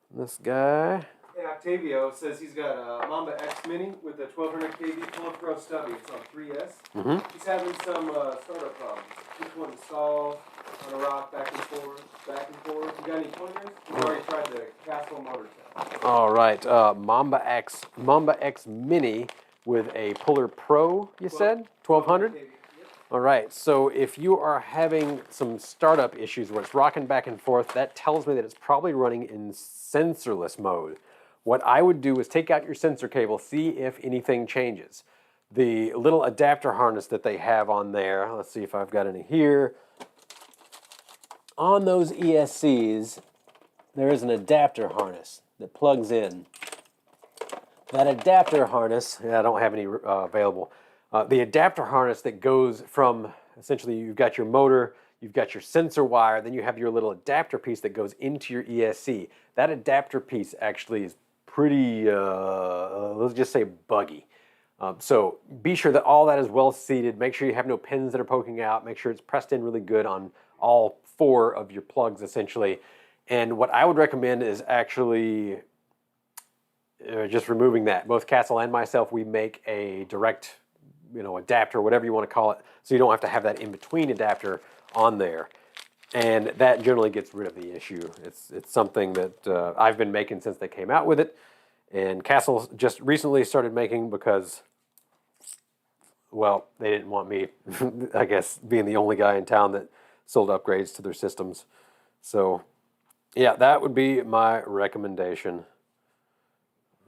This guy. Hey, Octavio says he's got a Mamba X Mini with a 1200 kV Puller Pro stubby. It's on 3S. Mm-hmm. He's having some startup problems. Just one install on a rock, back and forth, back and forth. You got any pointers? We've already tried the Castle motor test. All right, Mamba X Mini with a Puller Pro, you said? 1200? Yep. All right, so if you are having some startup issues where it's rocking back and forth, that tells me that it's probably running in sensorless mode. What I would do is take out your sensor cable, see if anything changes. The little adapter harness that they have on there, let's see if I've got any here. On those ESCs, there is an adapter harness that plugs in. That adapter harness, I don't have any available. The adapter harness that goes from, essentially you've got your motor, you've got your sensor wire, then you have your little adapter piece that goes into your ESC. That adapter piece actually is pretty, let's just say buggy. So be sure that all that is well seated. Make sure you have no pins that are poking out. Make sure it's pressed in really good on all 4 of your plugs essentially. And what I would recommend is actually just removing that. Both Castle and myself, we make a direct, adapter, whatever you want to call it, so you don't have to have that in-between adapter on there. And that generally gets rid of the issue. It's something that I've been making since they came out with it. And Castle just recently started making because, well, they didn't want me, I guess, being the only guy in town that sold upgrades to their systems. So, yeah, that would be my recommendation.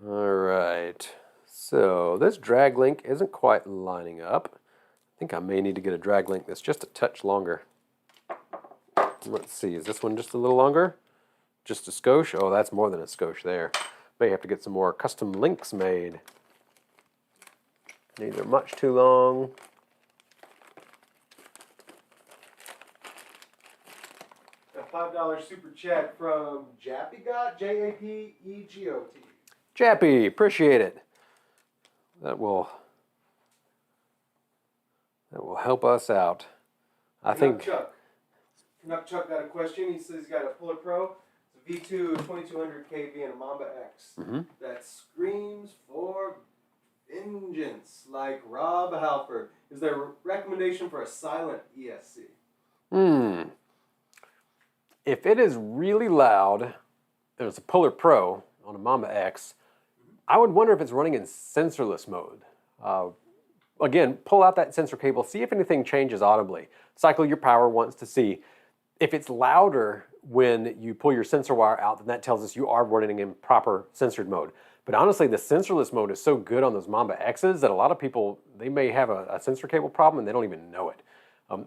All right. So this drag link isn't quite lining up. I think I may need to get a drag link that's just a touch longer. Let's see, is this one just a little longer? Just a skosh? Oh, that's more than a skosh there. May have to get some more custom links made. These are much too long. A $5 super chat from Jappygot, Japegot. Jappy, appreciate it. That will help us out. I think. Canuck Chuck got a question. He says he's got a Puller Pro, it's a V2 2200 kV and a Mamba X that screams for vengeance like Rob Halford. Is there a recommendation for a silent ESC? If it is really loud, there's a Puller Pro on a Mamba X, I would wonder if it's running in sensorless mode. Again, pull out that sensor cable, see if anything changes audibly. Cycle your power once to see. If it's louder when you pull your sensor wire out, then that tells us you are running in proper sensored mode. But honestly, the sensorless mode is so good on those Mamba X's that a lot of people, they may have a sensor cable problem and they don't even know it.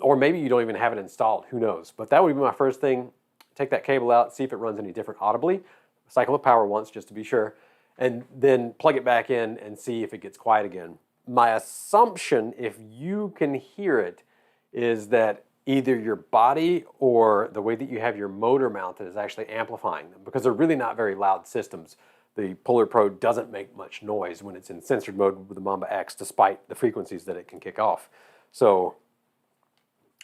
Or maybe you don't even have it installed, who knows. But that would be my first thing. Take that cable out, see if it runs any different audibly. Cycle the power once just to be sure. And then plug it back in and see if it gets quiet again. My assumption, if you can hear it, is that either your body or the way that you have your motor mounted is actually amplifying them, because they're really not very loud systems. The Puller Pro doesn't make much noise when it's in censored mode with the Mamba X, despite the frequencies that it can kick off. So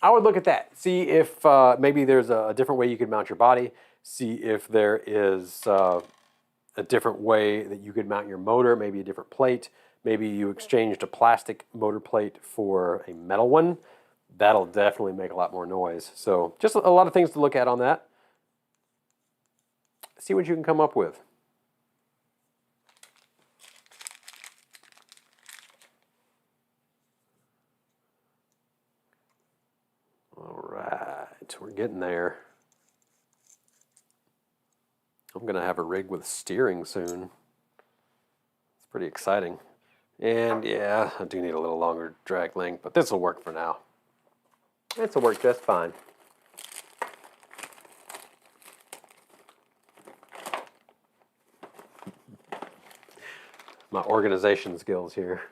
I would look at that. See if maybe there's a different way you could mount your body. See if there is a different way that you could mount your motor, maybe a different plate. Maybe you exchanged a plastic motor plate for a metal one. That'll definitely make a lot more noise. So just a lot of things to look at on that. See what you can come up with. All right, we're getting there. I'm gonna have a rig with steering soon. It's pretty exciting. And yeah, I do need a little longer drag link, but this will work for now. This will work just fine. My organization skills here.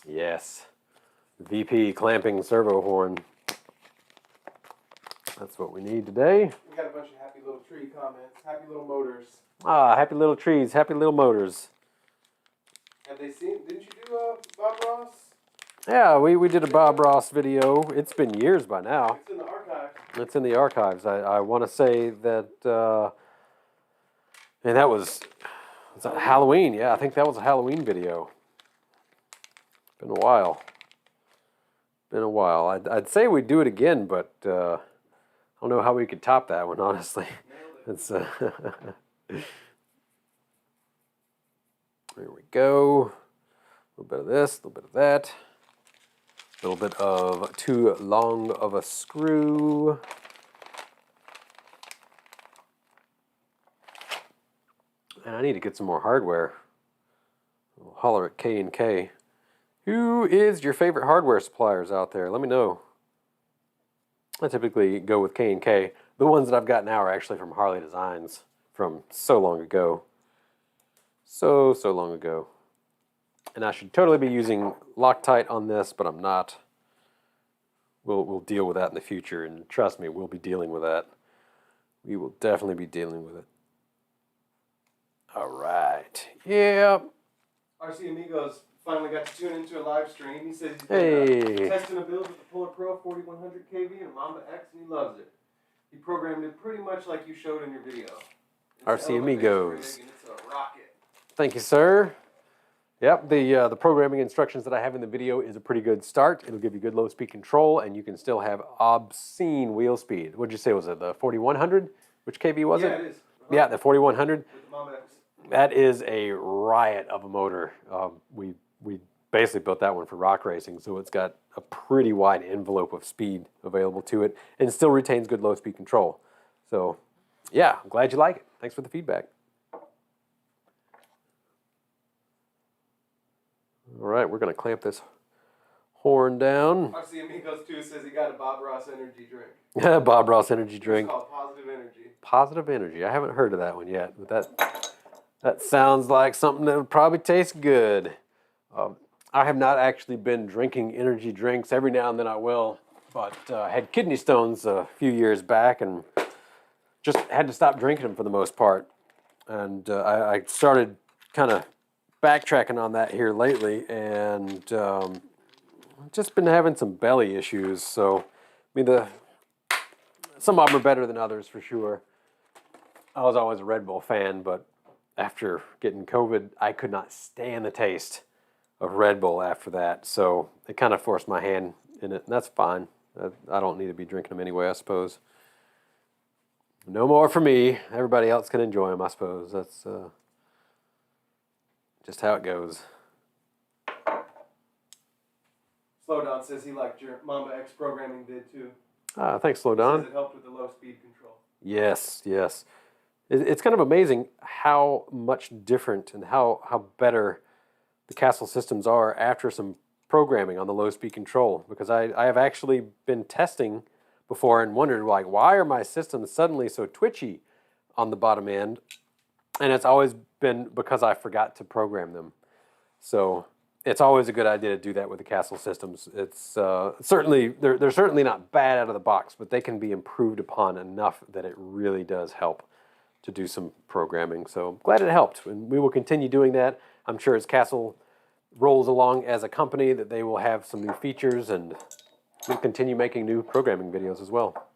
Yes. VP clamping servo horn. That's what we need today. We got a bunch of happy little tree comments. Happy little motors. Ah, happy little trees, happy little motors. Have they seen? Didn't you do Bob Ross? Yeah, we did a Bob Ross video. It's been years by now. It's in the archives. It's in the archives. I want to say that, and that was that Halloween. Yeah, I think that was a Halloween video. Been a while. Been a while. I'd say we'd do it again, but I don't know how we could top that one, honestly. It's there we go. A little bit of this, a little bit of that. A little bit of too long of a screw. And I need to get some more hardware. I'll holler at K&K. Who is your favorite hardware suppliers out there? Let me know. I typically go with K&K. The ones that I've got now are actually from Harley Designs from so long ago. So long ago. And I should totally be using Loctite on this, but I'm not. We'll deal with that in the future, and trust me, we'll be dealing with that. We will definitely be dealing with it. All right. Yeah. RC Amigos finally got to tune into a live stream. He says he's Hey. testing a build with the Polar Pro 4100 kV and a Mamba X, and he loves it. He programmed it pretty much like you showed in your video. RC Amigos. And it's a rocket. Thank you, sir. Yep, the programming instructions that I have in the video is a pretty good start. It'll give you good low speed control, and you can still have obscene wheel speed. What'd you say, was it the 4100? Which kV was it? Yeah, it is. Yeah, the 4100. With the Mamba X. That is a riot of a motor. We basically built that one for rock racing, so it's got a pretty wide envelope of speed available to it, and still retains good low speed control. So, yeah, I'm glad you like it. Thanks for the feedback. All right, we're going to clamp this horn down. RC Amigos 2 says he got a Bob Ross energy drink. Bob Ross energy drink. It's called Positive Energy. Positive Energy. I haven't heard of that one yet, but that sounds like something that would probably taste good. I have not actually been drinking energy drinks. Every now and then I will, but had kidney stones a few years back and just had to stop drinking them for the most part. And I started kind of backtracking on that here lately, and just been having some belly issues. So, I mean, some of them are better than others for sure. I was always a Red Bull fan, but after getting COVID, I could not stand the taste of Red Bull after that. So it kind of forced my hand in it, and that's fine. I don't need to be drinking them anyway, I suppose. No more for me. Everybody else can enjoy them, I suppose. That's just how it goes. Slowdown says he liked your Mamba X programming vid too. Thanks, He Slowdown. says it helped with the low speed control. Yes, yes. It's kind of amazing how much different and how better the Castle systems are after some programming on the low speed control. Because I have actually been testing before and wondered, like, why are my systems suddenly so twitchy on the bottom end? And it's always been because I forgot to program them. So it's always a good idea to do that with the Castle systems. It's certainly, they're certainly not bad out of the box, but they can be improved upon enough that it really does help to do some programming. So I'm glad it helped, and we will continue doing that. I'm sure as Castle rolls along as a company that they will have some new features, and we'll continue making new programming videos as well.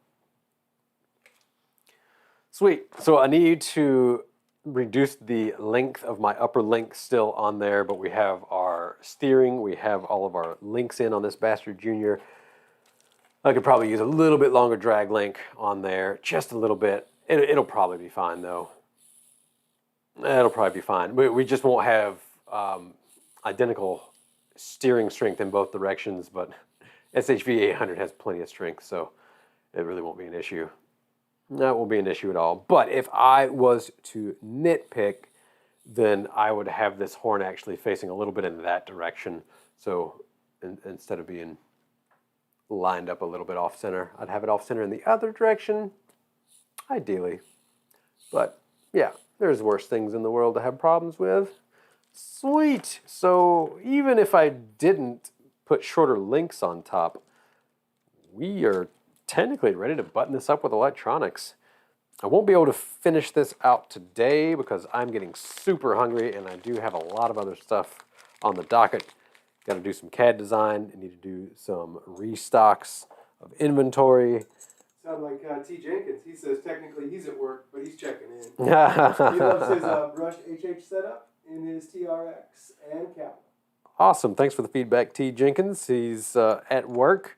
Sweet. So I need to reduce the length of my upper link still on there, but we have our steering, we have all of our links in on this Bastard Junior. I could probably use a little bit longer drag link on there, just a little bit. It'll probably be fine though. It'll probably be fine. We just won't have identical steering strength in both directions, but SHV 800 has plenty of strength, so it really won't be an issue. That won't be an issue at all. But if I was to nitpick, then I would have this horn actually facing a little bit in that direction. So instead of being lined up a little bit off center, I'd have it off center in the other direction, ideally. But yeah, there's worse things in the world to have problems with. Sweet. So even if I didn't put shorter links on top, we are technically ready to button this up with electronics. I won't be able to finish this out today because I'm getting super hungry and I do have a lot of other stuff on the docket. Got to do some CAD design. I need to do some restocks of inventory. Sound like T. Jenkins. He says technically he's at work, but he's checking in. He loves his brushed HH setup in his TRX and Cap. Awesome. Thanks for the feedback, T. Jenkins. He's at work.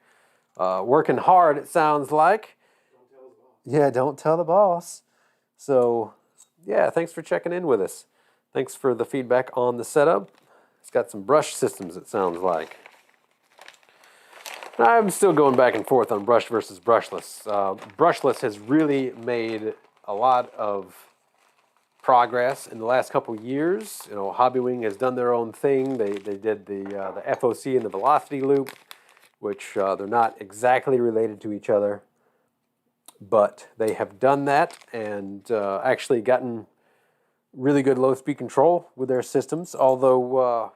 Working hard, it sounds like. Don't tell his boss. Yeah, don't tell the boss. So, yeah, thanks for checking in with us. Thanks for the feedback on the setup. It's got some brush systems, it sounds like. I'm still going back and forth on brush versus brushless. Brushless has really made a lot of progress in the last couple years. You know, Hobbywing has done their own thing. They did the FOC and the velocity loop, which they're not exactly related to each other, but they have done that and actually gotten really good low speed control with their systems. Although,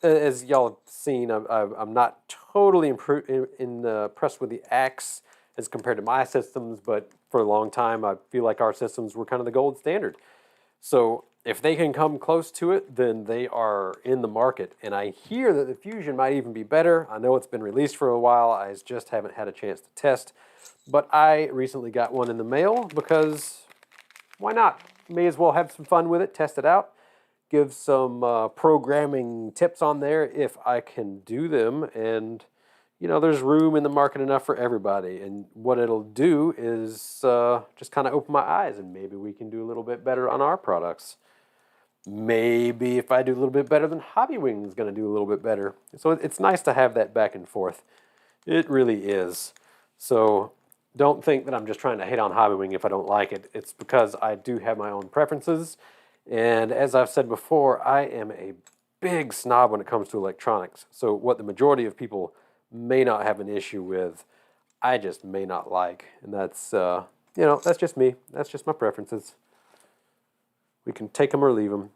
as y'all have seen, I'm not totally impressed with the Axe as compared to my systems, but for a long time I feel like our systems were kind of the gold standard. So if they can come close to it, then they are in the market. And I hear that the Fusion might even be better. I know it's been released for a while. I just haven't had a chance to test. But I recently got one in the mail because why not? May as well have some fun with it, test it out, give some programming tips on there if I can do them. And, you know, there's room in the market enough for everybody. And what it'll do is just kind of open my eyes, and maybe we can do a little bit better on our products. Maybe if I do a little bit better, then Hobbywing is going to do a little bit better. So it's nice to have that back and forth. It really is. So don't think that I'm just trying to hate on Hobbywing if I don't like it. It's because I do have my own preferences. And as I've said before, I am a big snob when it comes to electronics. So what the majority of people may not have an issue with, I just may not like. And that's, you know, that's just me. That's just my preferences. We can take them or leave them.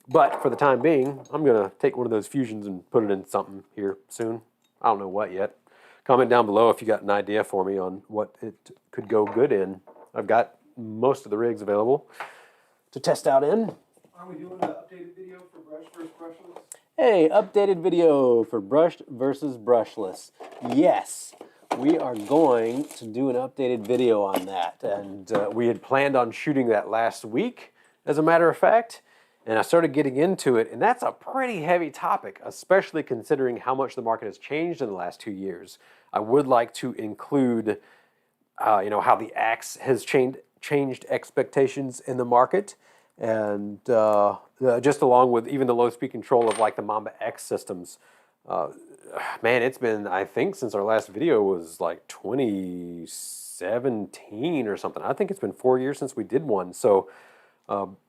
But for the time being, I'm going to take one of those Fusions and put it in something here soon. I don't know what yet. Comment down below if you got an idea for me on what it could go good in. I've got most of the rigs available to test out in. Are we doing an updated video for brush versus brushless? Hey, updated video for brushed versus brushless. Yes, we are going to do an updated video on that. And we had planned on shooting that last week, as a matter of fact. And I started getting into it, and that's a pretty heavy topic, especially considering how much the market has changed in the last 2 years. I would like to include, you know, how the axe has changed expectations in the market, and just along with even the low speed control of like the Mamba X systems. Man, it's been, I think, since our last video was like 2017 or something. I think it's been 4 years since we did one. So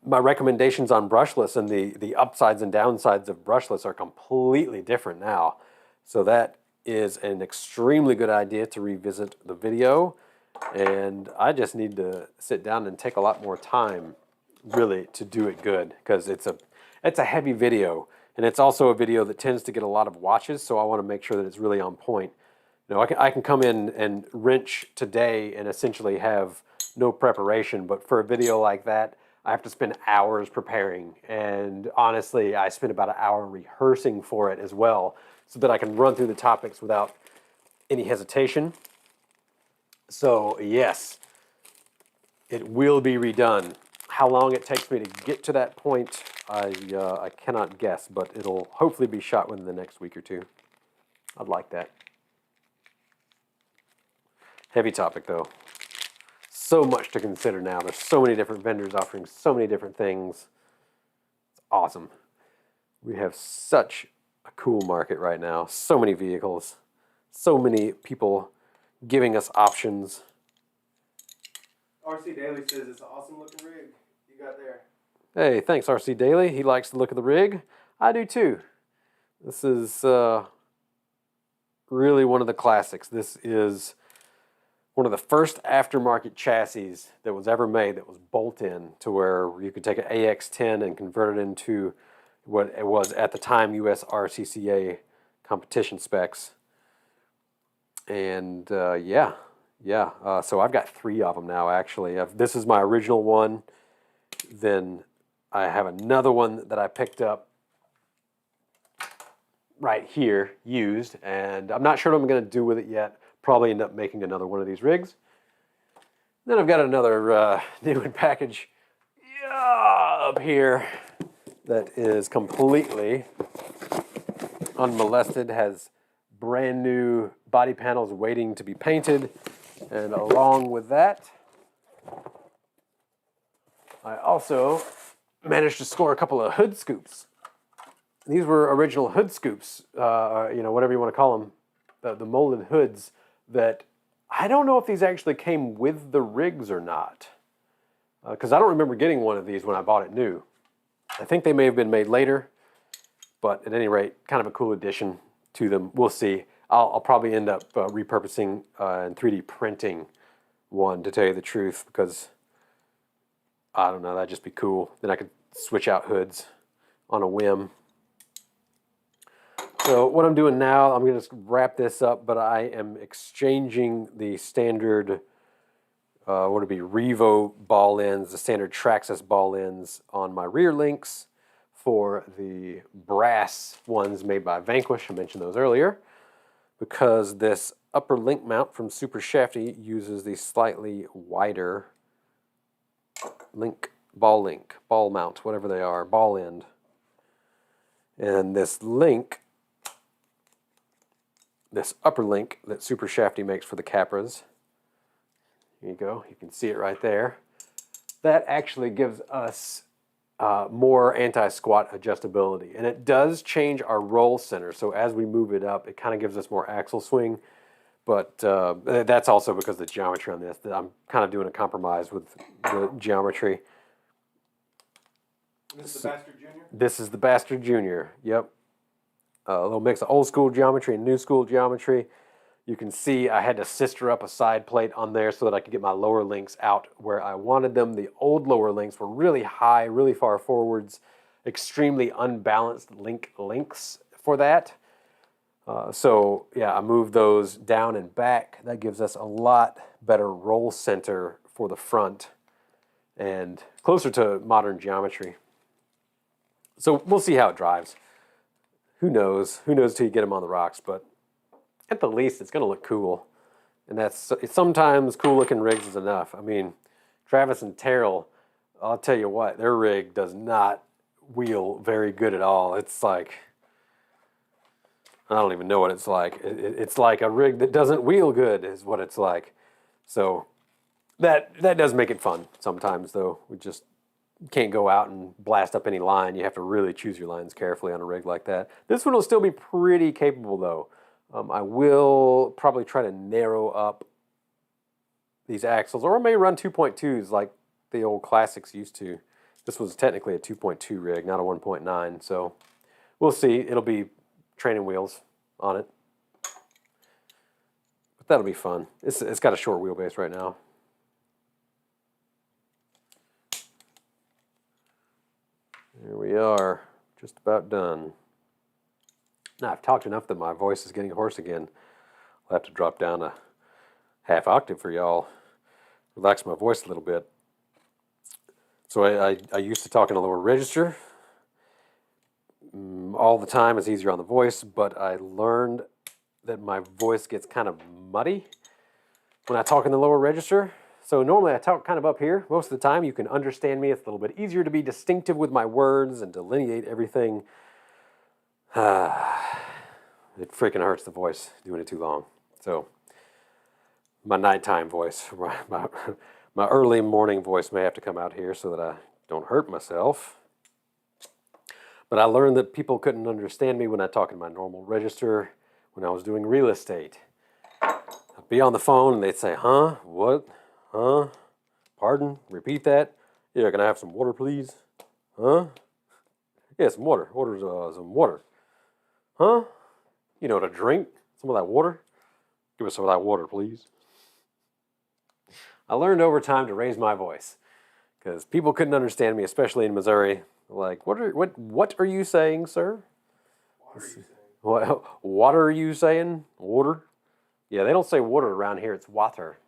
my recommendations on brushless and the upsides and downsides of brushless are completely different now. So that is an extremely good idea to revisit the video. And I just need to sit down and take a lot more time, really, to do it good, because it's a heavy video, and it's also a video that tends to get a lot of watches. So I want to make sure that it's really on point. You know, I can come in and wrench today and essentially have no preparation, but for a video like that, I have to spend hours preparing, and honestly, I spent about an hour rehearsing for it as well, so that I can run through the topics without any hesitation. So yes, it will be redone. How long it takes me to get to that point, I cannot guess, but it'll hopefully be shot within the next week or two. I'd like that. Heavy topic though. So much to consider now. There's so many different vendors offering so many different things. It's awesome. We have such a cool market right now. So many vehicles. So many people giving us options. RC Daily says it's an awesome looking rig you got there. Hey, thanks RC Daily. He likes the look of the rig. I do too. This is really one of the classics. This is one of the first aftermarket chassis that was ever made that was bolt-in, to where you could take an AX10 and convert it into what it was at the time US RCCA competition specs. And so I've got 3 of them now, actually. This is my original one. Then I have another one that I picked up right here, used, and I'm not sure what I'm going to do with it yet. Probably end up making another one of these rigs. Then I've got another new package up here that is completely unmolested, has brand new body panels waiting to be painted, and along with that, I also managed to score a couple of hood scoops. These were original hood scoops, you know, whatever you want to call them, the molded hoods that I don't know if these actually came with the rigs or not, because I don't remember getting one of these when I bought it new. I think they may have been made later, but at any rate, kind of a cool addition to them. We'll see. I'll probably end up repurposing and 3D printing one, to tell you the truth, because I don't know, that'd just be cool. Then I could switch out hoods on a whim. So what I'm doing now, I'm going to just wrap this up, but I am exchanging the standard would it be Revo ball ends, the standard Traxxas ball ends on my rear links for the brass ones made by Vanquish. I mentioned those earlier because this upper link mount from Super Shafty uses the slightly wider ball mount, whatever they are, ball end. And this link, this upper link that Super Shafty makes for the Capras, here you go, you can see it right there. That actually gives us more anti-squat adjustability. And it does change our roll center. So as we move it up, it kind of gives us more axle swing. But that's also because of the geometry on this. I'm kind of doing a compromise with the geometry. This is the Bastard Junior? This is the Bastard Junior, yep. A little mix of old school geometry and new school geometry. You can see I had to sister up a side plate on there so that I could get my lower links out where I wanted them. The old lower links were really high, really far forwards, extremely unbalanced links for that. So yeah, I moved those down and back. That gives us a lot better roll center for the front and closer to modern geometry. So we'll see how it drives. Who knows? Who knows till you get them on the rocks, but at the least it's going to look cool. And it's sometimes cool looking rigs is enough. I mean, Travis and Terrell, I'll tell you what, their rig does not wheel very good at all. It's like, I don't even know what it's like. It's like a rig that doesn't wheel good is what it's like. So that does make it fun sometimes, though. We just can't go out and blast up any line. You have to really choose your lines carefully on a rig like that. This one will still be pretty capable, though. I will probably try to narrow up these axles, or I may run 2.2s like the old classics used to. This was technically a 2.2 rig, not a 1.9, so we'll see. It'll be training wheels on it. But that'll be fun. It's got a short wheelbase right now. Here we are, just about done. Now I've talked enough that my voice is getting hoarse again. I'll have to drop down a half octave for y'all. Relax my voice a little bit. So I used to talk in a lower register. All the time it's easier on the voice, but I learned that my voice gets kind of muddy when I talk in the lower register. So normally I talk kind of up here. Most of the time you can understand me. It's a little bit easier to be distinctive with my words and delineate everything. It freaking hurts the voice doing it too long. So my nighttime voice, my early morning voice may have to come out here so that I don't hurt myself. But I learned that people couldn't understand me when I talk in my normal register when I was doing real estate. I'd be on the phone and they'd say, huh? What? Huh? Pardon? Repeat that? Yeah, can I have some water, please? Huh? Yeah, some water. Order some water. Huh? You know, to drink? Some of that water? Give us some of that water, please. I learned over time to raise my voice because people couldn't understand me, especially in Missouri. Like, what are you saying, sir? What are you saying? What are you saying? Water? Yeah, they don't say water around here. It's water.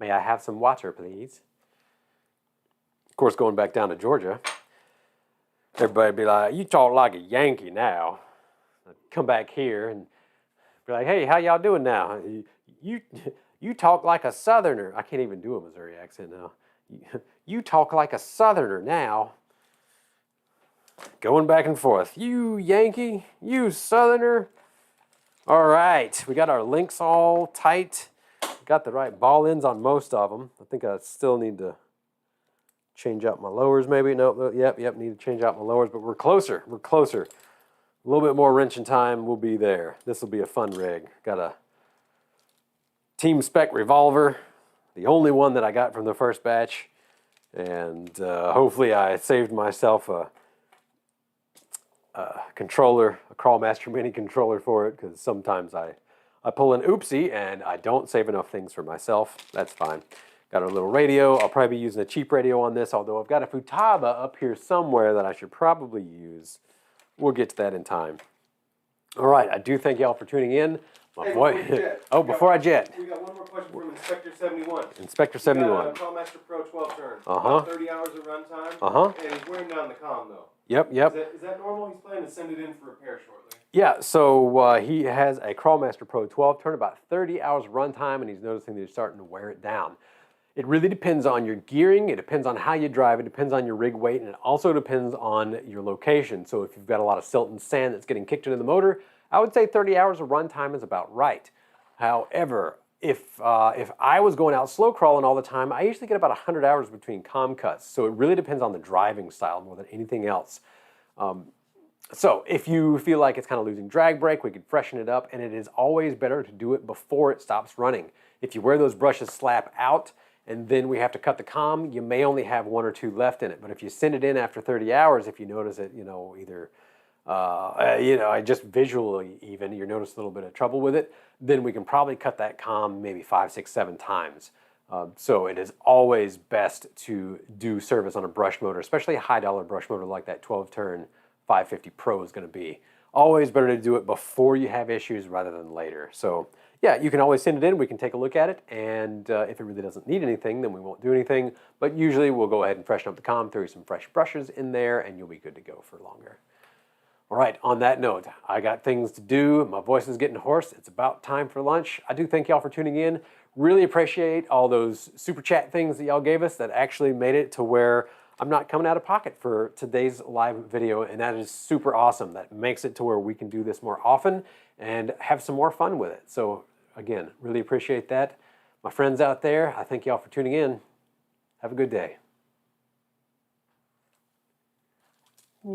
May I have some water, please? Of course, going back down to Georgia, everybody'd be like, you talk like a Yankee now. I'd come back here and be like, hey, how y'all doing now? You talk like a Southerner. I can't even do a Missouri accent now. You talk like a Southerner now. Going back and forth. You Yankee, you Southerner. All right, we got our links all tight. Got the right ball ends on most of them. I think I still need to change out my lowers maybe. No, yep, need to change out my lowers, but we're closer. We're closer. A little bit more wrenching time, we'll be there. This will be a fun rig. Got a Team Spec revolver, the only one that I got from the first batch. And hopefully I saved myself a controller, a Crawlmaster Mini controller for it, because sometimes I pull an oopsie and I don't save enough things for myself. That's fine. Got a little radio. I'll probably be using a cheap radio on this, although I've got a Futaba up here somewhere that I should probably use. We'll get to that in time. All right, I do thank y'all for tuning in. Hey, before you jet, before I jet. We got one more question. question from Inspector 71. Inspector Got 71. a Crawlmaster Pro 12 turn. Uh-huh. About 30 hours of runtime. And he's wearing down the comm though. Yep. Is that normal? He's planning to send it in for repair shortly. Yeah, so he has a Crawlmaster Pro 12 turn, about 30 hours runtime, and he's noticing that he's starting to wear it down. It really depends on your gearing, it depends on how you drive, it depends on your rig weight, and it also depends on your location. So if you've got a lot of silt and sand that's getting kicked into the motor, I would say 30 hours of runtime is about right. However, if I was going out slow crawling all the time, I usually get about 100 hours between comm cuts. So it really depends on the driving style more than anything else. So if you feel like it's kind of losing drag brake, we could freshen it up, and it is always better to do it before it stops running. If you wear those brushes slap out and then we have to cut the comm, you may only have 1 or 2 left in it. But if you send it in after 30 hours, if you notice it, either, just visually even, you notice a little bit of trouble with it, then we can probably cut that comm maybe 5, 6, 7 times. So it is always best to do service on a brush motor, especially a high dollar brush motor like that 12 turn 550 Pro is going to be. Always better to do it before you have issues rather than later. So yeah, you can always send it in, we can take a look at it, and if it really doesn't need anything, then we won't do anything, but usually we'll go ahead and freshen up the comm, throw some fresh brushes in there, and you'll be good to go for longer. All right, on that note, I got things to do, my voice is getting hoarse, it's about time for lunch. I do thank y'all for tuning in. Really appreciate all those super chat things that y'all gave us that actually made it to where I'm not coming out of pocket for today's live video, and that is super awesome. That makes it to where we can do this more often and have some more fun with it. So again, really appreciate that. My friends out there, I thank y'all for tuning in. Have a good day. Yeah,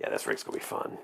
this rig's gonna be fun.